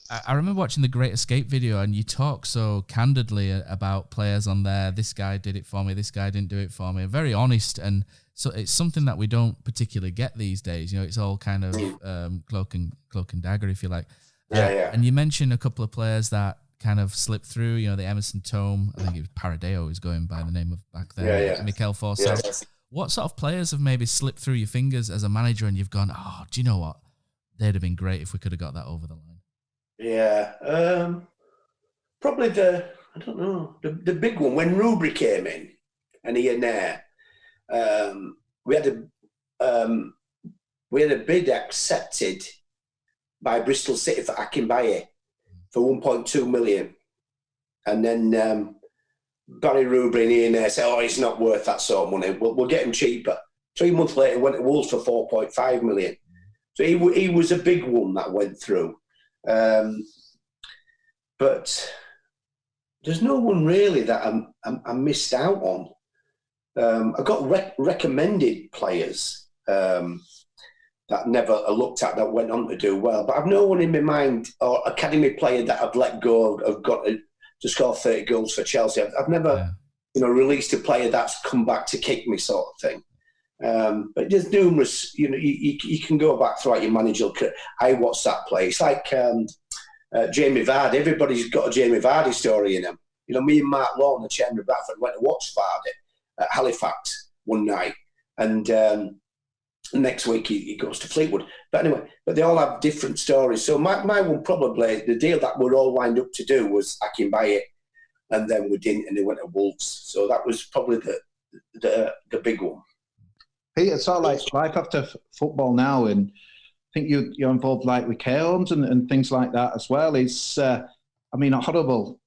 I remember watching the Great Escape video, and you talk so candidly about players on there. This guy did it for me. This guy didn't do it for me. Very honest, and so it's something that we don't particularly get these days. You know, it's all kind of cloak and dagger, if you like. Yeah. And you mentioned a couple of players that kind of slipped through. You know, the Emerson Tome. I think it was Paradeo was going by the name of back then. Yeah. Mikel Forsell. Yeah. What sort of players have maybe slipped through your fingers as a manager, and you've gone, oh, do you know what? They'd have been great if we could have got that over the line. Yeah, probably the big one when Ruberry came in, and he and there, we had a bid accepted by Bristol City for Akinbaye for 1.2 million, and then Barry Ruberry and Ian there said, "Oh, it's not worth that sort of money. We'll get him cheaper." 3 months later, he went to Wolves for 4.5 million. So he was a big one that went through. But there's no one really that I missed out on. I got recommended players that never looked at that went on to do well, but I've no one in my mind or academy player that I've let go of got to score 30 goals for Chelsea. I've never, released a player that's come back to kick me, sort of thing. But there's numerous, you can go back throughout your managerial career. I watched that play. It's like Jamie Vardy. Everybody's got a Jamie Vardy story in them. You know, me and Mark Law, the chairman of Bradford, went to watch Vardy at Halifax one night, and next week he goes to Fleetwood. But anyway, they all have different stories. So my one, probably the deal that we're all lined up to do was Akinbaye, and then we didn't, and they went to Wolves. So that was probably the big one. Peter, it's sort of like life after football now, and I think you're involved like with care homes and things like that as well. It's, horrible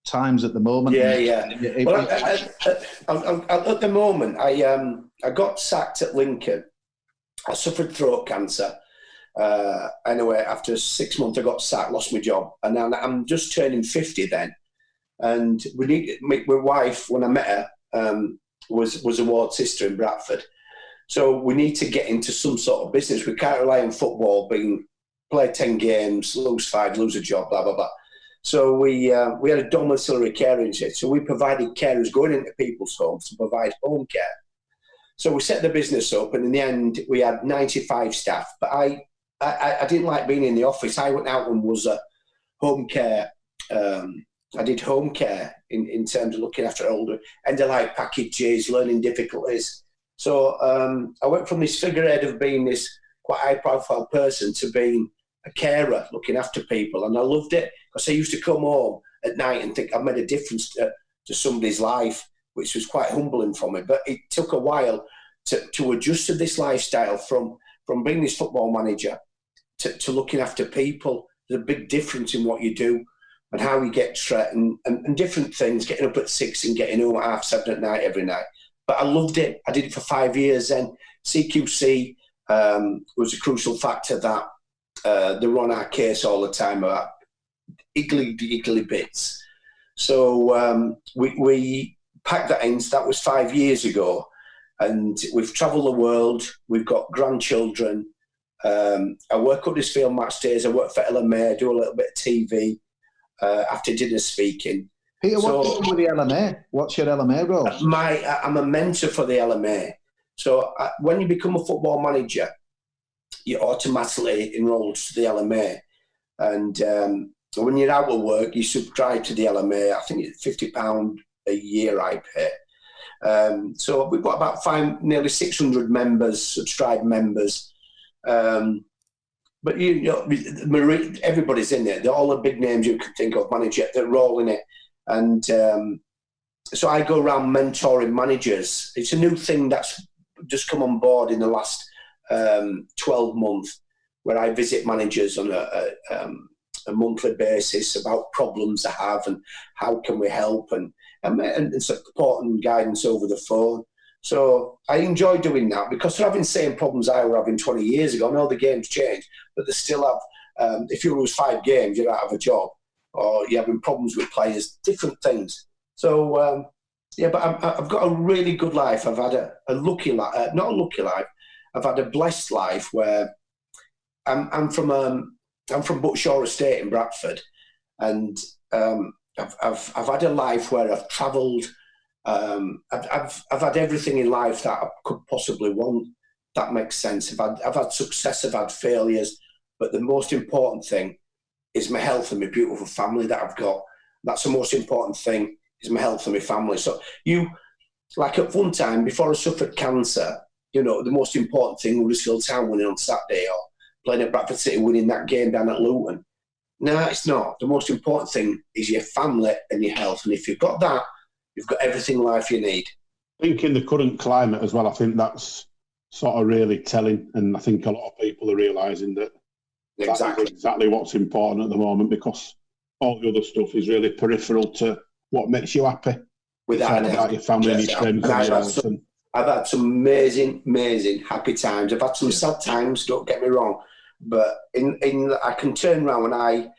times at the moment. Yeah. Well, at the moment, I got sacked at Lincoln. I suffered throat cancer. Anyway, after 6 months, I got sacked, lost my job, and I'm just turning 50 then. And my wife, when I met her, was a ward sister in Bradford. So we need to get into some sort of business. We can't rely on football, play 10 games, lose 5, lose a job, blah, blah, blah. So we had a domiciliary care unit. So we provided carers going into people's homes to provide home care. So we set the business up, and in the end, we had 95 staff. But I didn't like being in the office. I went out and was a home care. I did home care in terms of looking after older end-of-life packages, learning difficulties. So I went from this figurehead of being this quite high-profile person to being a carer, looking after people. And I loved it, because I used to come home at night and think I've made a difference to somebody's life, which was quite humbling for me. But it took a while to adjust to this lifestyle from being this football manager to looking after people. There's a big difference in what you do and how you get straight and different things, getting up at 6 and getting home at 7:30 at night every night. But I loved it. I did it for 5 years then. CQC was a crucial factor that they run our case all the time about iggly bits. So we packed that in. That was 5 years ago. And we've travelled the world. We've got grandchildren. I work at Huddersfield match days. I work for LMA. I do a little bit of TV after dinner speaking. Peter, what's with the LMA? What's your LMA role? I'm a mentor for the LMA. So when you become a football manager, you're automatically enrolled to the LMA. And when you're out of work, you subscribe to the LMA. I think it's £50 a year I pay. So we've got about nearly 600 members, subscribed members. But everybody's in it. They're all the big names you can think of, manager, they're all in it. And so I go around mentoring managers. It's a new thing that's just come on board in the last 12 months, where I visit managers on a monthly basis about problems they have and how can we help and support and guidance over the phone. So I enjoy doing that because they're having the same problems I were having 20 years ago. I know the game's changed, but they still have, if you lose 5 games, you're out of a job, or you're having problems with players, different things. So, but I've got a really good life. I've had a lucky life, not a lucky life. I've had a blessed life where I'm from Buttshaw Estate in Bradford, and I've had a life where I've travelled. I've had everything in life that I could possibly want. That makes sense. I've had success, I've had failures, but the most important thing is my health and my beautiful family that I've got. That's the most important thing, is my health and my family. So like at one time, before I suffered cancer, the most important thing was Huddersfield Town winning on Saturday, or playing at Bradford City, winning that game down at Luton. No, it's not. The most important thing is your family and your health. And if you've got that, you've got everything in life you need. I think in the current climate as well, I think that's sort of really telling. And I think a lot of people are realising that that is exactly what's important at the moment, because all the other stuff is really peripheral to what makes you happy. Without about your family and your friends. I've had some amazing, amazing happy times. I've had some sad times, don't get me wrong. But I can turn around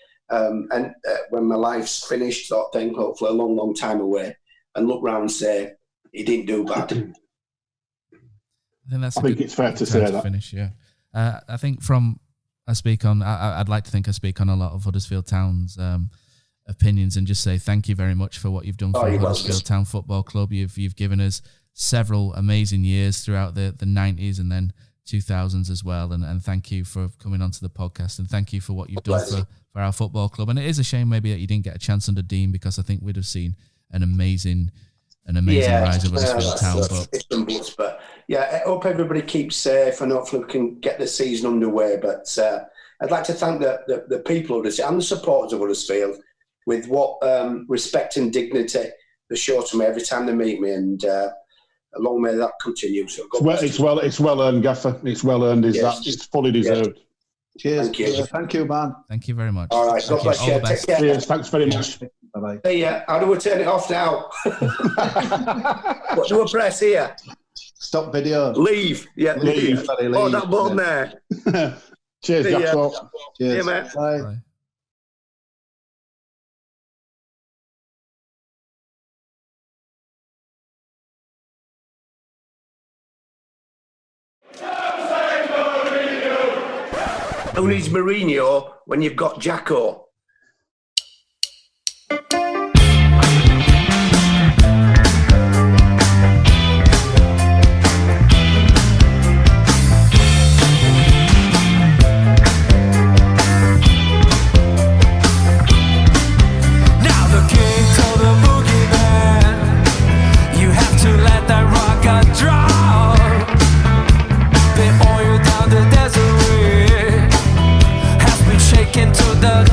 when my life's finished, sort of thing, hopefully a long, long time away, and look round and say, he didn't do bad. I think it's fair to say that. Finish, yeah. I think I'd like to think I speak on a lot of Huddersfield Town's opinions, and just say thank you very much for what you've done for Huddersfield Town Football Club. You've given us several amazing years throughout the 90s and then 2000s as well, and thank you for coming onto the podcast, and thank you for what you've done for our football club. And it is a shame maybe that you didn't get a chance under Dean, because I think we'd have seen an amazing rise of Huddersfield Town. But I hope everybody keeps safe, and hopefully we can get the season underway. But I'd like to thank the people of Huddersfield and the supporters of Huddersfield with what respect and dignity they show to me every time they meet me, and long may that continue. So it's well earned, Gaffer. It's well earned. It's fully deserved. Cheers. Thank you, man. Thank you very much. All right. God bless you. Take care. Cheers. Thanks very much. Bye-bye. Hey, how do we turn it off now? What do we press here? Stop video. Leave. Yeah, leave. Oh, that button there. Cheers, Jacko. Cheers. Yeah, mate. Bye. Who needs Mourinho when you've got Jacko? The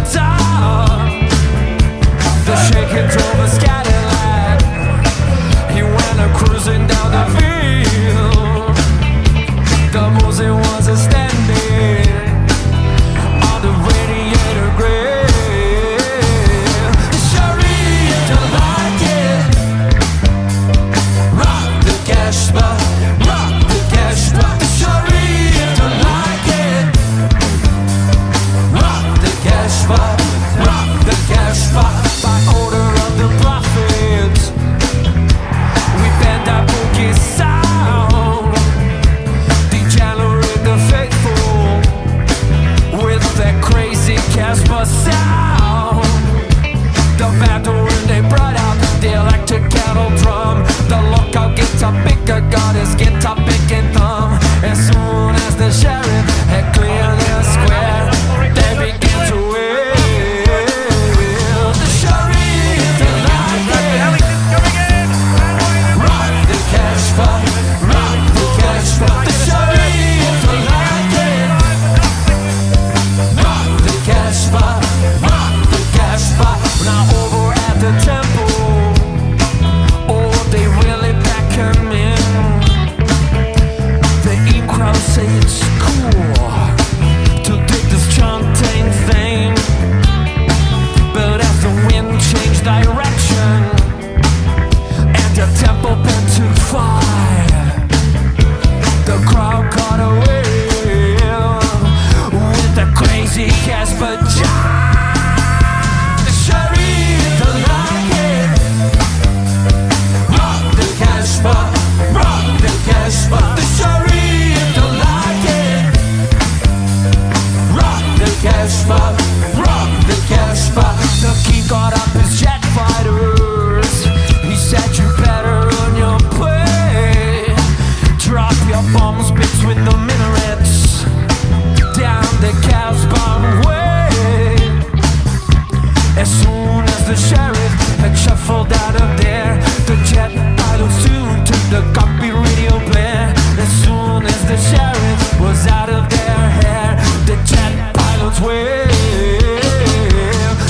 out of there. The jet pilots soon took the copy radio player. As soon as the sheriff was out of their hair, the jet pilots will.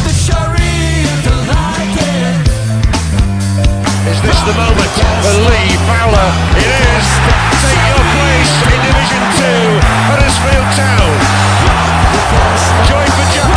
The sheriff don't like it. Is this the moment for Lee Fowler? It is. Take your place in Division 2, Huddersfield Town. Join for Jacko.